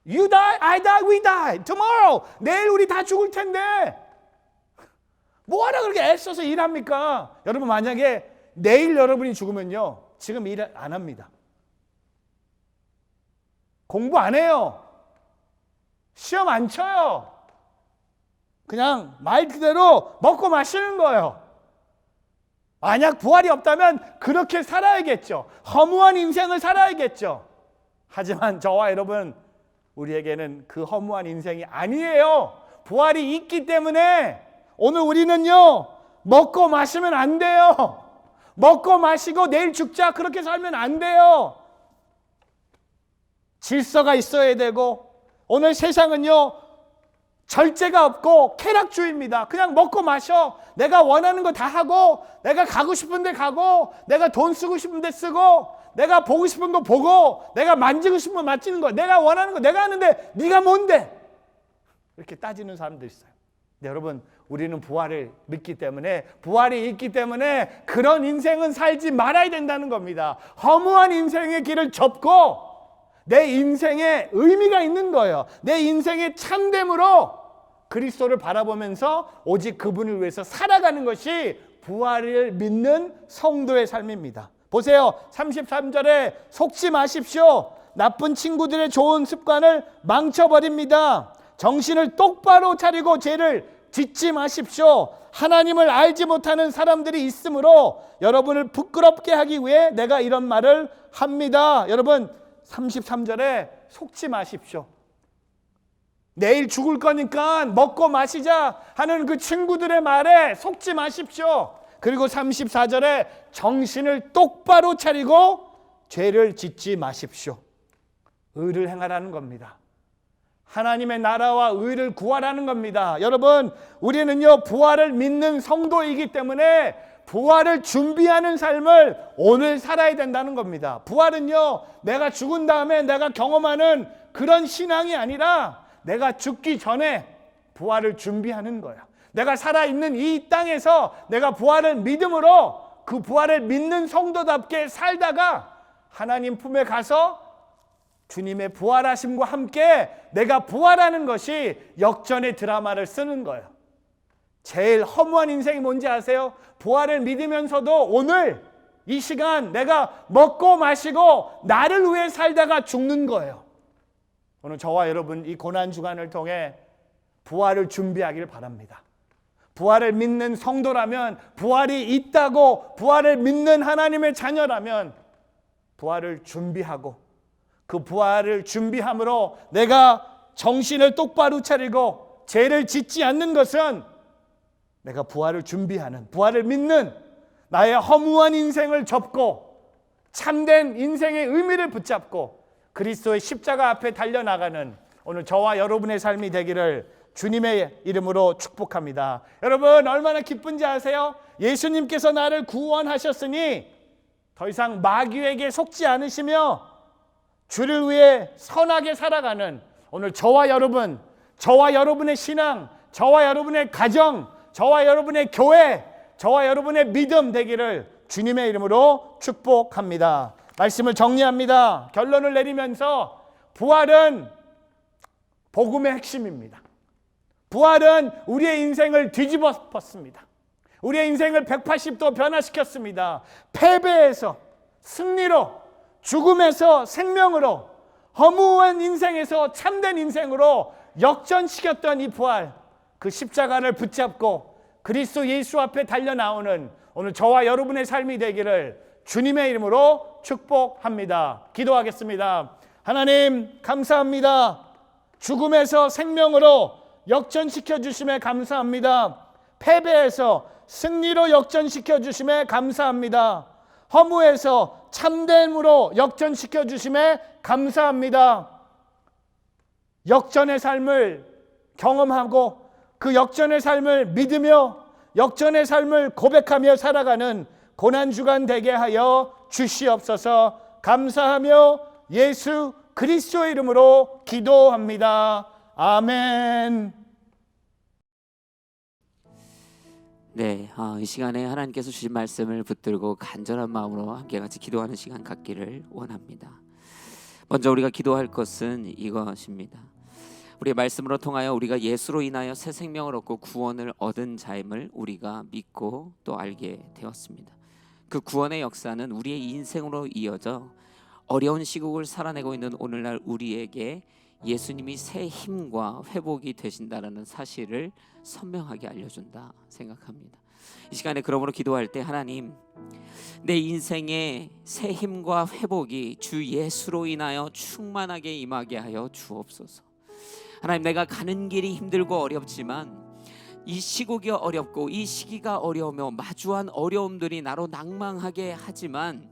You die, I die, we die. Tomorrow. 내일 우리 다 죽을 텐데 뭐하러 그렇게 애써서 일합니까? 여러분, 만약에 내일 여러분이 죽으면요, 지금 일 안 합니다. 공부 안 해요. 시험 안 쳐요. 그냥 말 그대로 먹고 마시는 거예요. 만약 부활이 없다면 그렇게 살아야겠죠. 허무한 인생을 살아야겠죠. 하지만 저와 여러분, 우리에게는 그 허무한 인생이 아니에요. 부활이 있기 때문에 오늘 우리는요, 먹고 마시면 안 돼요. 먹고 마시고 내일 죽자 그렇게 살면 안 돼요. 질서가 있어야 되고, 오늘 세상은요 절제가 없고 쾌락주의입니다. 그냥 먹고 마셔. 내가 원하는 거 다 하고, 내가 가고 싶은 데 가고, 내가 돈 쓰고 싶은 데 쓰고, 내가 보고 싶은 거 보고, 내가 만지고 싶은 거 만지는 거, 내가 원하는 거 내가 하는데 네가 뭔데? 이렇게 따지는 사람도 있어요. 근데 여러분, 우리는 부활을 믿기 때문에, 부활이 있기 때문에 그런 인생은 살지 말아야 된다는 겁니다. 허무한 인생의 길을 접고 내 인생에 의미가 있는 거예요. 내 인생의 참됨으로 그리스도를 바라보면서 오직 그분을 위해서 살아가는 것이 부활을 믿는 성도의 삶입니다. 보세요. 33절에 속지 마십시오. 나쁜 친구들의 좋은 습관을 망쳐버립니다. 정신을 똑바로 차리고 죄를 짓지 마십시오. 하나님을 알지 못하는 사람들이 있으므로 여러분을 부끄럽게 하기 위해 내가 이런 말을 합니다. 여러분, 33절에 속지 마십시오. 내일 죽을 거니까 먹고 마시자 하는 그 친구들의 말에 속지 마십시오. 그리고 34절에 정신을 똑바로 차리고 죄를 짓지 마십시오. 의를 행하라는 겁니다. 하나님의 나라와 의를 구하라는 겁니다. 여러분, 우리는요 부활을 믿는 성도이기 때문에 부활을 준비하는 삶을 오늘 살아야 된다는 겁니다. 부활은요 내가 죽은 다음에 내가 경험하는 그런 신앙이 아니라 내가 죽기 전에 부활을 준비하는 거야. 내가 살아있는 이 땅에서 내가 부활을 믿음으로 그 부활을 믿는 성도답게 살다가 하나님 품에 가서 주님의 부활하심과 함께 내가 부활하는 것이 역전의 드라마를 쓰는 거예요. 제일 허무한 인생이 뭔지 아세요? 부활을 믿으면서도 오늘 이 시간 내가 먹고 마시고 나를 위해 살다가 죽는 거예요. 오늘 저와 여러분 이 고난주간을 통해 부활을 준비하기를 바랍니다. 부활을 믿는 성도라면, 부활이 있다고 부활을 믿는 하나님의 자녀라면 부활을 준비하고 그 부활을 준비함으로 내가 정신을 똑바로 차리고 죄를 짓지 않는 것은 내가 부활을 준비하는, 부활을 믿는 나의 허무한 인생을 접고 참된 인생의 의미를 붙잡고 그리스도의 십자가 앞에 달려나가는 오늘 저와 여러분의 삶이 되기를 주님의 이름으로 축복합니다. 여러분, 얼마나 기쁜지 아세요? 예수님께서 나를 구원하셨으니 더 이상 마귀에게 속지 않으시며 주를 위해 선하게 살아가는 오늘 저와 여러분, 저와 여러분의 신앙, 저와 여러분의 가정, 저와 여러분의 교회, 저와 여러분의 믿음 되기를 주님의 이름으로 축복합니다. 말씀을 정리합니다. 결론을 내리면서 부활은 복음의 핵심입니다. 부활은 우리의 인생을 뒤집어 엎었습니다. 우리의 인생을 180도 변화시켰습니다. 패배에서 승리로, 죽음에서 생명으로, 허무한 인생에서 참된 인생으로 역전시켰던 이 부활, 그 십자가를 붙잡고 그리스도 예수 앞에 달려나오는 오늘 저와 여러분의 삶이 되기를 주님의 이름으로 축복합니다. 기도하겠습니다. 하나님 감사합니다. 죽음에서 생명으로 역전시켜 주심에 감사합니다. 패배에서 승리로 역전시켜 주심에 감사합니다. 허무에서 참됨으로 역전시켜 주심에 감사합니다. 역전의 삶을 경험하고 그 역전의 삶을 믿으며 역전의 삶을 고백하며 살아가는 고난주간 되게 하여 주시옵소서. 감사하며 예수 그리스도의 이름으로 기도합니다. 아멘. 네, 이 시간에 하나님께서 주신 말씀을 붙들고 간절한 마음으로 함께 같이 기도하는 시간 갖기를 원합니다. 먼저 우리가 기도할 것은 이것입니다. 우리의 말씀으로 통하여 우리가 예수로 인하여 새 생명을 얻고 구원을 얻은 자임을 우리가 믿고 또 알게 되었습니다. 그 구원의 역사는 우리의 인생으로 이어져 어려운 시국을 살아내고 있는 오늘날 우리에게 예수님이 새 힘과 회복이 되신다라는 사실을 선명하게 알려준다 생각합니다. 이 시간에 그러므로 기도할 때 하나님, 내 인생에 새 힘과 회복이 주 예수로 인하여 충만하게 임하게 하여 주옵소서. 하나님, 내가 가는 길이 힘들고 어렵지만 이 시국이 어렵고 이 시기가 어려우며 마주한 어려움들이 나로 낭망하게 하지만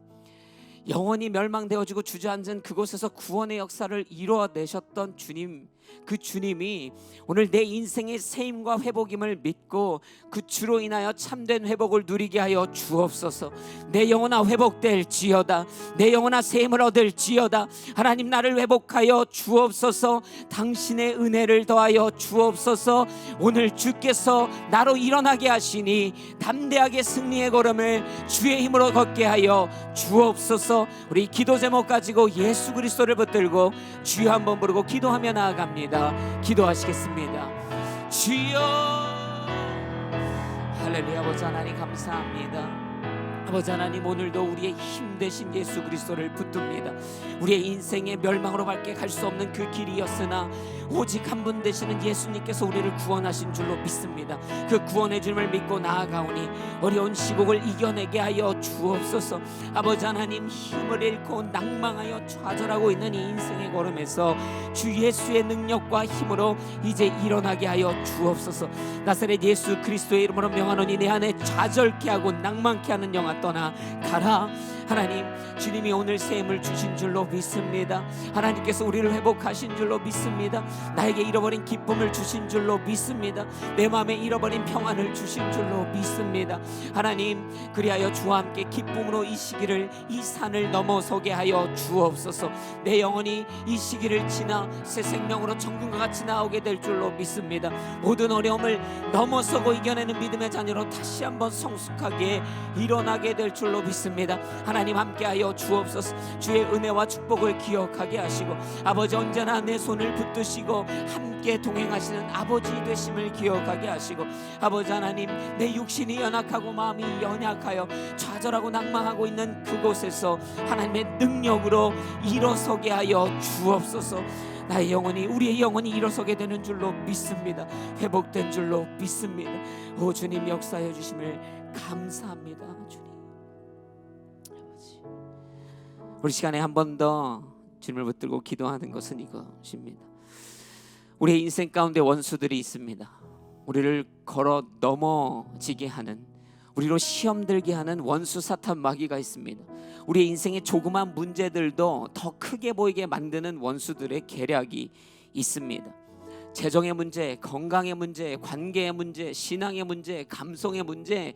영원히 멸망되어지고 주저앉은 그곳에서 구원의 역사를 이루어내셨던 주님, 그 주님이 오늘 내 인생의 새 힘과 회복임을 믿고 그 주로 인하여 참된 회복을 누리게 하여 주옵소서. 내 영혼아 회복될지어다. 내 영혼아 새 힘을 얻을지어다. 하나님, 나를 회복하여 주옵소서. 당신의 은혜를 더하여 주옵소서. 오늘 주께서 나로 일어나게 하시니 담대하게 승리의 걸음을 주의 힘으로 걷게 하여 주옵소서. 우리 기도 제목 가지고 예수 그리스도를 붙들고 주여 한번 부르고 기도하며 나아갑니다. 기도하시겠습니다. 주여. 할렐루야. 아버지 하나님 감사합니다. 아버지 하나님, 오늘도 우리의 힘 되신 예수 그리스도를 붙듭니다. 우리의 인생의 멸망으로 밝게 갈 수 없는 그 길이었으나 오직 한 분 되시는 예수님께서 우리를 구원하신 줄로 믿습니다. 그 구원의 주님을 믿고 나아가오니 어려운 시국을 이겨내게 하여 주옵소서. 아버지 하나님, 힘을 잃고 낭망하여 좌절하고 있는 이 인생의 걸음에서 주 예수의 능력과 힘으로 이제 일어나게 하여 주옵소서. 나사렛 예수 그리스도의 이름으로 명하노니 내 안에 좌절케 하고 낭망케 하는 영아 떠나 가라. 하나님, 주님이 오늘 새 힘을 주신 줄로 믿습니다. 하나님께서 우리를 회복하신 줄로 믿습니다. 나에게 잃어버린 기쁨을 주신 줄로 믿습니다. 내 마음에 잃어버린 평안을 주신 줄로 믿습니다. 하나님, 그리하여 주와 함께 기쁨으로 이 시기를, 이 산을 넘어서게 하여 주옵소서. 내 영혼이 이 시기를 지나 새 생명으로 정금과 같이 나오게 될 줄로 믿습니다. 모든 어려움을 넘어서고 이겨내는 믿음의 자녀로 다시 한번 성숙하게 일어나게 될 줄로 믿습니다. 하나님, 함께하여 주옵소서. 주의 은혜와 축복을 기억하게 하시고 아버지, 언제나 내 손을 붙드시고 함께 동행하시는 아버지 되심을 기억하게 하시고 아버지 하나님, 내 육신이 연약하고 마음이 연약하여 좌절하고 낭망하고 있는 그곳에서 하나님의 능력으로 일어서게 하여 주옵소서. 나의 영혼이, 우리의 영혼이 일어서게 되는 줄로 믿습니다. 회복된 줄로 믿습니다. 오 주님, 역사해 주심을 감사합니다. 주님, 우리 시간에 한 번 더 주님을 붙들고 기도하는 것은 이것입니다. 우리의 인생 가운데 원수들이 있습니다. 우리를 걸어 넘어지게 하는, 우리로 시험 들게 하는 원수 사탄 마귀가 있습니다. 우리의 인생의 조그만 문제들도 더 크게 보이게 만드는 원수들의 계략이 있습니다. 재정의 문제, 건강의 문제, 관계의 문제, 신앙의 문제, 감성의 문제,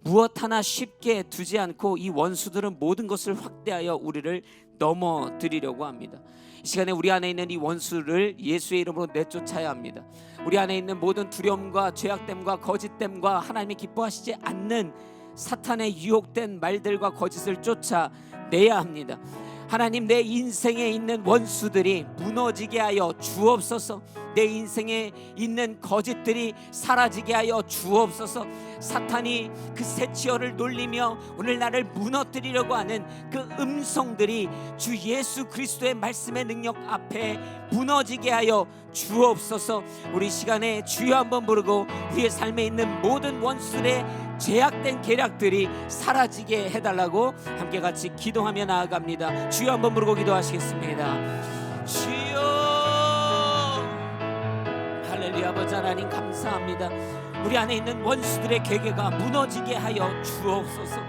무엇 하나 쉽게 두지 않고 이 원수들은 모든 것을 확대하여 우리를 넘어뜨리려고 합니다. 이 시간에 우리 안에 있는 이 원수를 예수의 이름으로 내쫓아야 합니다. 우리 안에 있는 모든 두려움과 죄악됨과 거짓됨과 하나님이 기뻐하시지 않는 사탄의 유혹된 말들과 거짓을 쫓아내야 합니다. 하나님, 내 인생에 있는 원수들이 무너지게 하여 주옵소서. 내 인생에 있는 거짓들이 사라지게 하여 주옵소서. 사탄이 그 새치어를 놀리며 오늘 나를 무너뜨리려고 하는 그 음성들이 주 예수 그리스도의 말씀의 능력 앞에 무너지게 하여 주옵소서. 우리 시간에 주여 한번 부르고 우리의 삶에 있는 모든 원수들의 제약된 계략들이 사라지게 해달라고 함께 같이 기도하며 나아갑니다. 주여 한번 부르고 기도하시겠습니다. 주여. 할렐루야. 아버지 하나님 감사합니다. 우리 안에 있는 원수들의 계계가 무너지게 하여 주옵소서.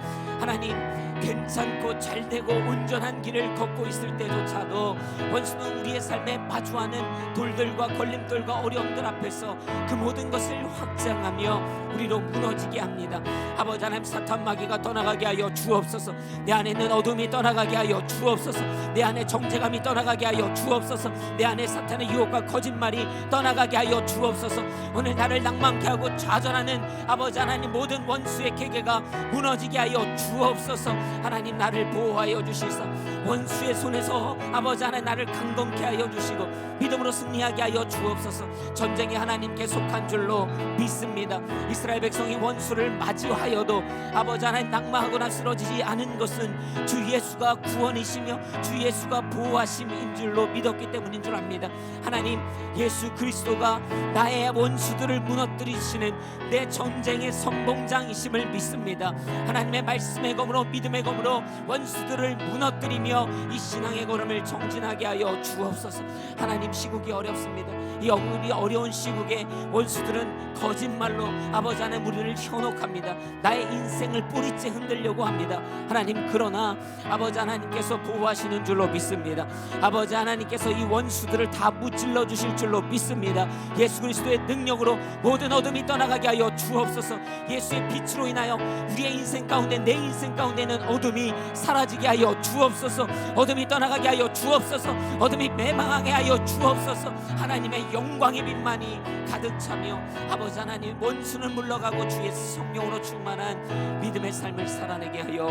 하나님, 괜찮고 잘되고 온전한 길을 걷고 있을 때조차도 원수는 우리의 삶에 마주하는 돌들과 걸림돌과 어려움들 앞에서 그 모든 것을 확장하며 우리로 무너지게 합니다. 아버지 하나님, 사탄 마귀가 떠나가게 하여 주옵소서. 내 안에 있는 어둠이 떠나가게 하여 주옵소서. 내 안에 정죄감이 떠나가게 하여 주옵소서. 내 안에 사탄의 유혹과 거짓말이 떠나가게 하여 주옵소서. 오늘 나를 낭망케 하고 좌절하는 아버지 하나님 모든 원수의 계계가 무너지게 하여 주옵소서. 하나님 나를 보호하여 주시사 원수의 손에서 아버지 하나님 나를 강건케 하여 주시고 믿음으로 승리하게 하여 주옵소서. 전쟁이 하나님께 속한 줄로 믿습니다. 이스라엘 백성이 원수를 맞이하여도 아버지 하나님 낙마하거나 쓰러지지 않은 것은 주 예수가 구원이시며 주 예수가 보호하심인 줄로 믿었기 때문인 줄 압니다. 하나님 예수 그리스도가 나의 원수들을 무너뜨리시는 내 전쟁의 선봉장이심을 믿습니다. 하나님의 말씀의 검으로 믿음의 검으로 원수들을 무너뜨리며 이 신앙의 걸음을 정진하게 하여 주옵소서. 하나님 시국이 어렵습니다. 이 어려운 시국에 원수들은 거짓말로 아버지 하나님 우리를 현혹합니다. 나의 인생을 뿌리째 흔들려고 합니다. 하나님 그러나 아버지 하나님께서 보호하시는 줄로 믿습니다. 아버지 하나님께서 이 원수들을 다 무찔러 주실 줄로 믿습니다. 예수 그리스도의 능력으로 모든 어둠이 떠나가게 하여 주옵소서. 예수의 빛으로 인하여 우리의 인생 가운데 내 인생 가운데는 어둠이 사라지게 하여 주옵소서. 어둠이 떠나가게 하여 주옵소서. 어둠이 매망하게 하여 주옵소서. 하나님의 영광의 빛만이 가득 차며 아버지 하나님 원수는 물러가고 주의 성령으로 충만한 믿음의 삶을 살아내게 하여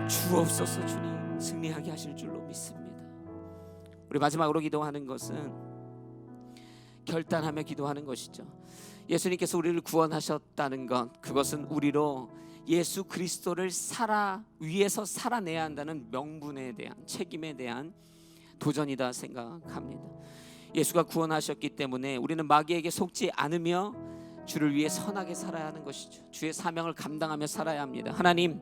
주옵소서. 주님 승리하게 하실 줄로 믿습니다. 우리 마지막으로 기도하는 것은 결단하며 기도하는 것이죠. 예수님께서 우리를 구원하셨다는 것, 그것은 우리로 예수 그리스도를 위해서 살아내야 한다는 명분에 대한 책임에 대한 도전이다 생각합니다. 예수가 구원하셨기 때문에 우리는 마귀에게 속지 않으며 주를 위해 선하게 살아야 하는 것이죠. 주의 사명을 감당하며 살아야 합니다. 하나님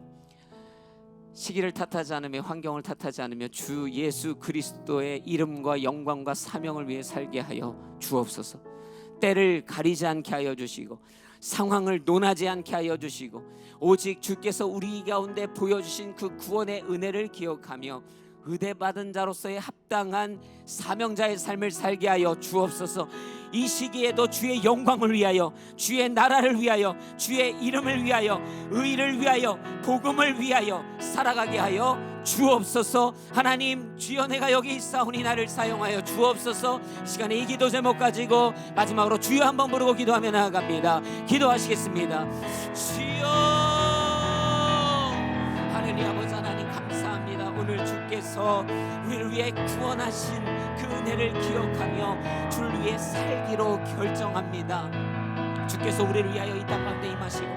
시기를 탓하지 않으며 환경을 탓하지 않으며 주 예수 그리스도의 이름과 영광과 사명을 위해 살게 하여 주옵소서. 때를 가리지 않게 하여 주시고 상황을 논하지 않게 하여 주시고 오직 주께서 우리 가운데 보여주신 그 구원의 은혜를 기억하며 의대받은 자로서의 합당한 사명자의 삶을 살게 하여 주옵소서. 이 시기에도 주의 영광을 위하여 주의 나라를 위하여 주의 이름을 위하여 의를 위하여 복음을 위하여 살아가게 하여 주옵소서. 하나님 주여 내가 여기 있사오니 나를 사용하여 주옵소서. 시간에 이 기도 제목 가지고 마지막으로 주여 한번 부르고 기도하며 나아갑니다. 기도하시겠습니다. 주여 하늘의 아버지 하나님 감사합니다. 오늘 주께서 우리를 위해 구원하신 그 은혜를 기억하며 주를 위해 살기로 결정합니다. 주께서 우리를 위하여 이 땅 가운데 임하시고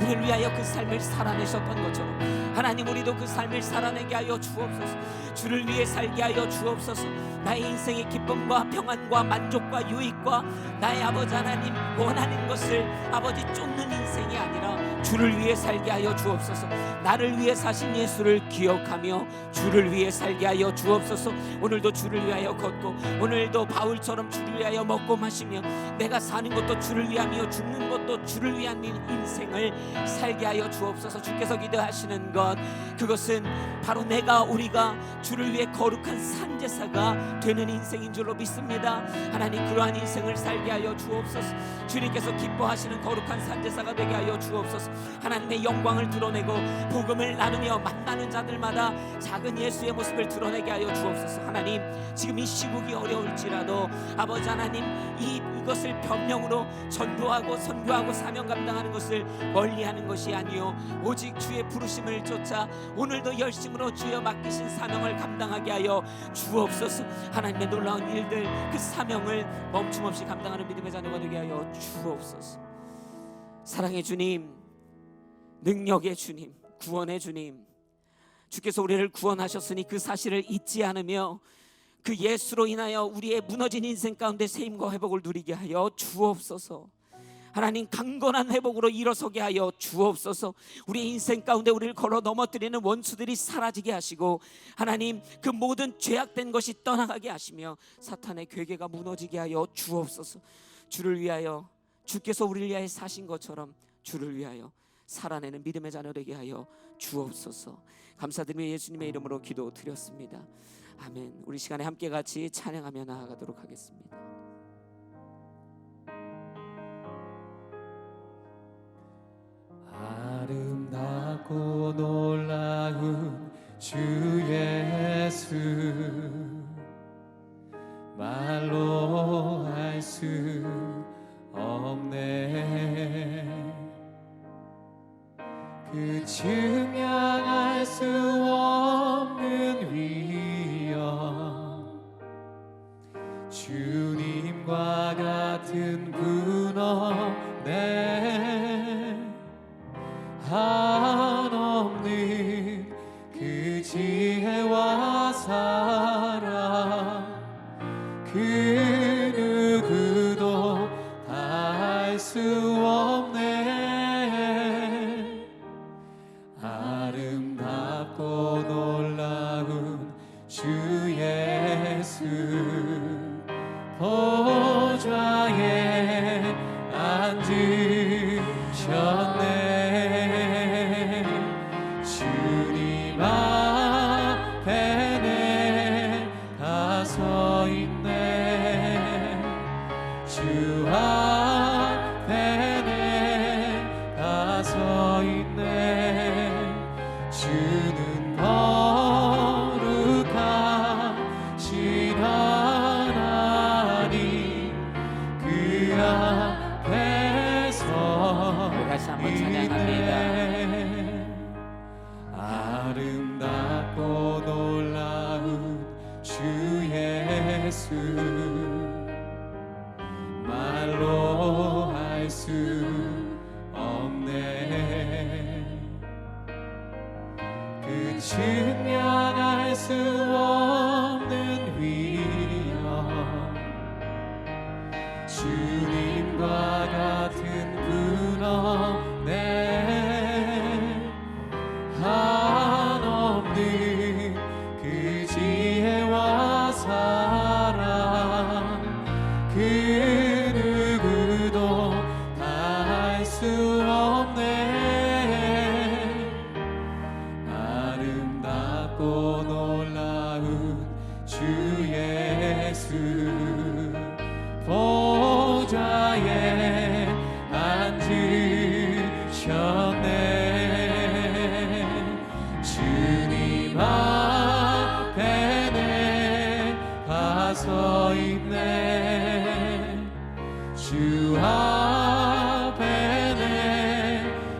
우리를 위하여 그 삶을 살아내셨던 것처럼 하나님 우리도 그 삶을 살아내게 하여 주옵소서. 주를 위해 살게 하여 주옵소서. 나의 인생의 기쁨과 평안과 만족과 유익과 나의 아버지 하나님 원하는 것을 아버지 쫓는 인생이 아니라 주를 위해 살게 하여 주옵소서. 나를 위해 사신 예수를 기억하며 주를 위해 살게 하여 주옵소서. 오늘도 주를 위하여 걷고 오늘도 바울처럼 주를 위하여 먹고 마시며 내가 사는 것도 주를 위하며 죽는 것도 주를 위한 인생을 살게 하여 주옵소서. 주께서 기도하시는 것 그것은 바로 우리가 주를 위해 거룩한 산제사가 되는 인생인 줄로 믿습니다. 하나님 그러한 인생을 살게 하여 주옵소서. 주님께서 기뻐하시는 거룩한 산제사가 되게 하여 주옵소서. 하나님의 영광을 드러내고 복음을 나누며 만나는 자들마다 작은 예수의 모습을 드러내게 하여 주옵소서. 하나님 지금 이 시국이 어려울지라도 아버지 하나님 이것을 변명으로 전도하고 선교하고 사명 감당하는 것을 멀리하는 것이 아니요 오직 주의 부르심을 쫓아 오늘도 열심으로 주여 맡기신 사명을 감당하게 하여 주옵소서. 하나님의 놀라운 일들 그 사명을 멈춤없이 감당하는 믿음의 자녀가 되게 하여 주옵소서. 사랑의 주님, 능력의 주님, 구원의 주님, 주께서 우리를 구원하셨으니 그 사실을 잊지 않으며 그 예수로 인하여 우리의 무너진 인생 가운데 세임과 회복을 누리게 하여 주옵소서. 하나님 강건한 회복으로 일어서게 하여 주옵소서. 우리의 인생 가운데 우리를 걸어 넘어뜨리는 원수들이 사라지게 하시고 하나님 그 모든 죄악된 것이 떠나가게 하시며 사탄의 괴계가 무너지게 하여 주옵소서. 주를 위하여 주께서 우리를 위하여 사신 것처럼 주를 위하여 살아내는 믿음의 자녀 되게 하여 주옵소서. 감사드리며 예수님의 이름으로 기도드렸습니다. 아멘. 우리 시간에 함께 같이 찬양하며 나아가도록 하겠습니다. 아름답고 놀라운 주 예수 말로 할 수 없네. 그 증명할 수 주님과 같은 분 없네. 한없는 그 지혜와 사랑 그 누구도 다 알 수 없네. 아름답고 놀라운 주 예수 보좌에 앉으셨네. 주님 앞에 내가 서 있네. 주 앞에 내가 서 있네. 주는 거룩하신 하나님 그 앞에서 우리 다시 한번 찬양합니다. 아름답고 놀라운 주 예수 말로 할 수 없네. 그 증명할 수 없는 위엄 주님과 같은 분 없네. 한없는 그 지혜와 사랑 그 누구도 다 알 수 없네. 아름답고 놀라운 주 예수 보좌에 앉으셨네. 주님 앞에 내가 서 있네. 주 앞에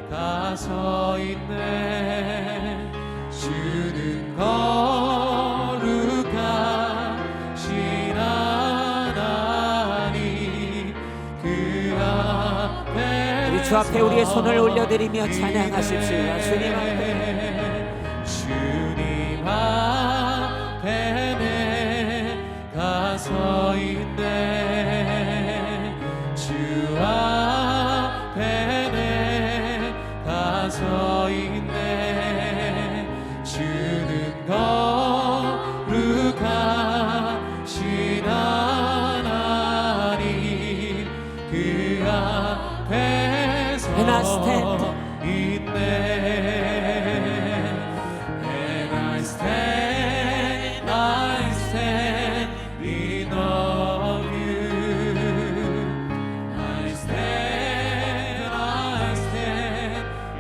내가 서 있네. 주는 거룩하신 하나님 그 앞에 우리 주 앞에 우리의 손을 올려드리며 찬양하십시오. 주님 앞에 주님 앞에 내가 서 있네. 주 앞에 내가 서 있네. 주는 거룩하신 하나님 그 앞에서 And I stand. 있네. And I stand in awe of you. I stand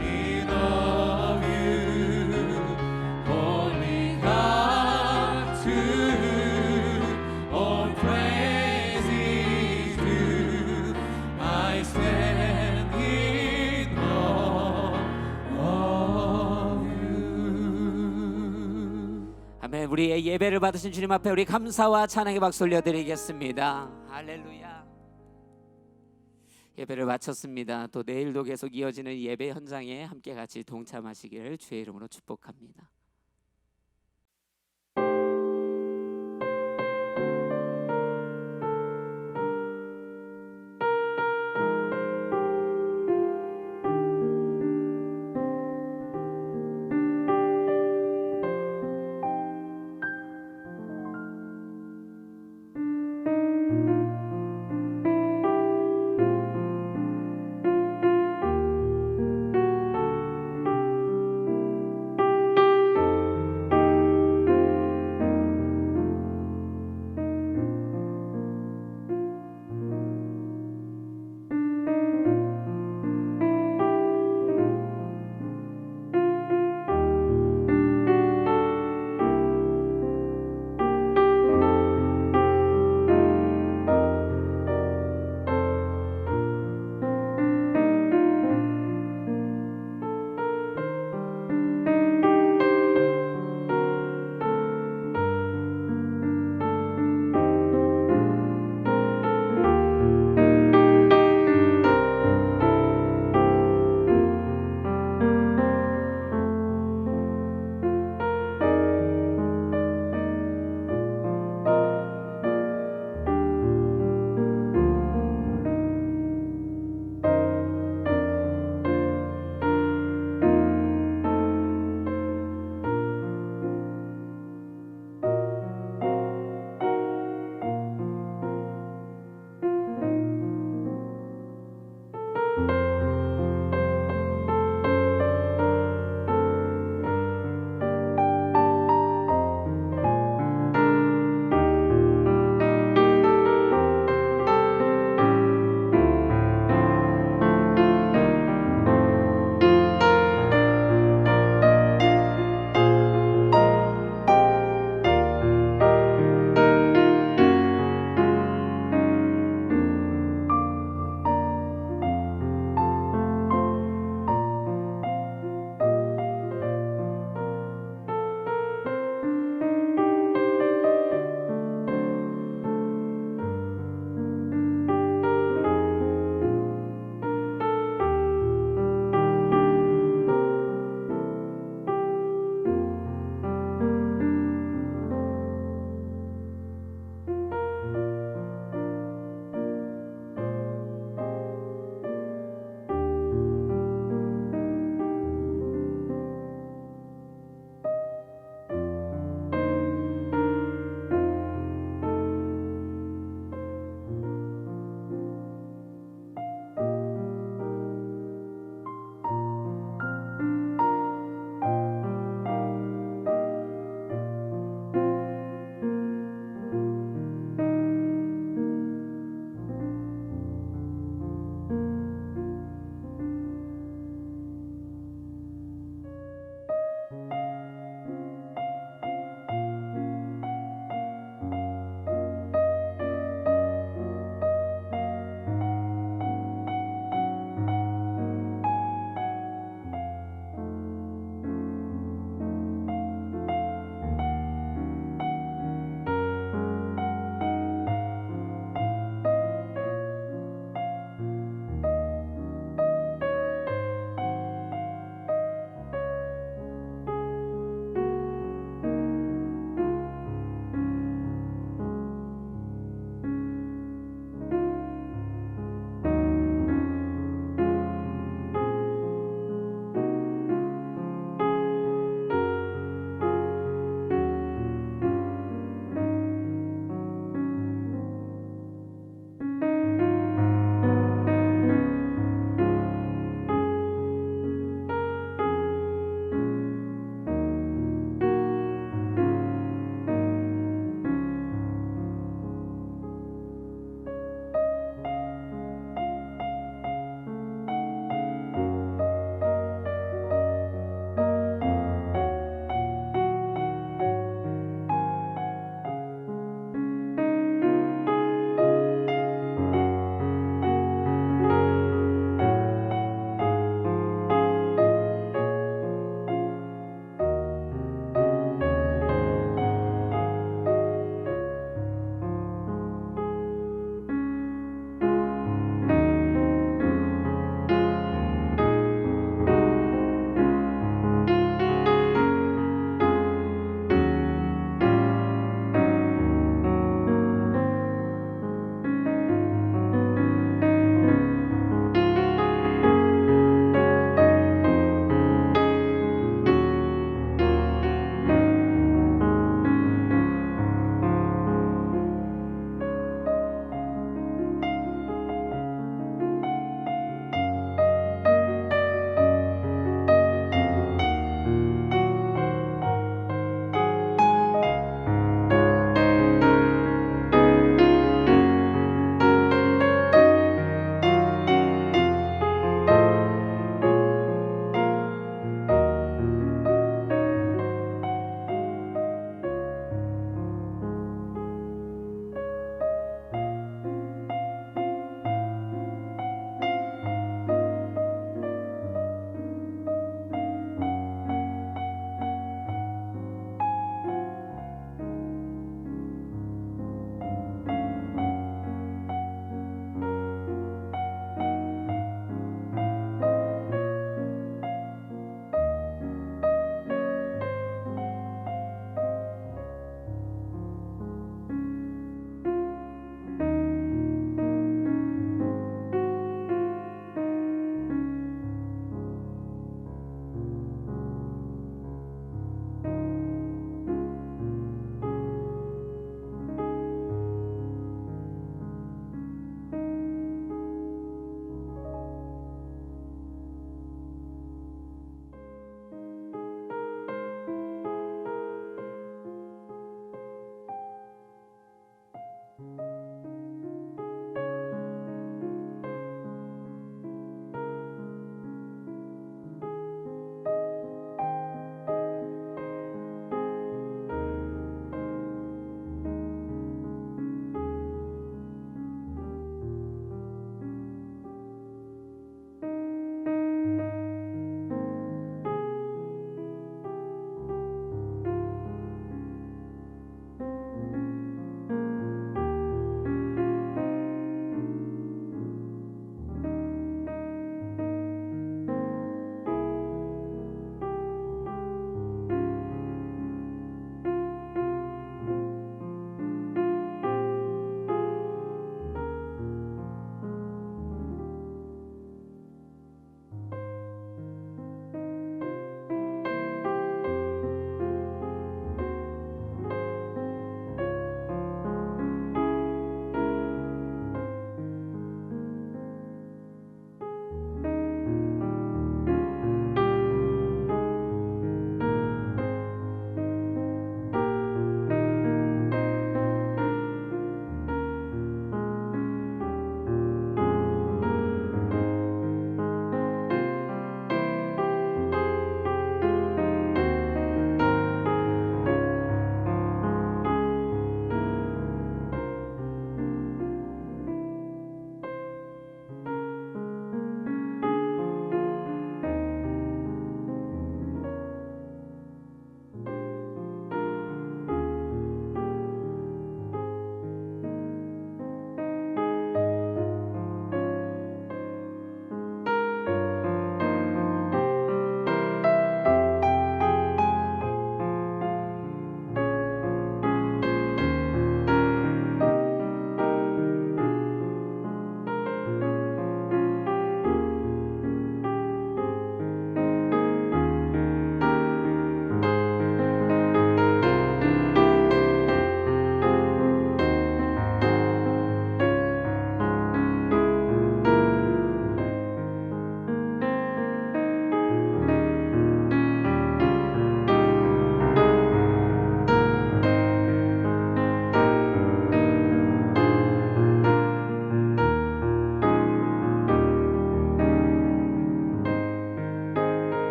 in awe of you. Holy God, to all praise is due. I stand in awe of you. 아멘. 우리의 예배를 받으신 주님 앞에 우리 감사와 찬양의 박수 올려드리겠습니다. 할렐루야. 예배를 마쳤습니다. 또 내일도 계속 이어지는 예배 현장에 함께 같이 동참하시기를 주의 이름으로 축복합니다.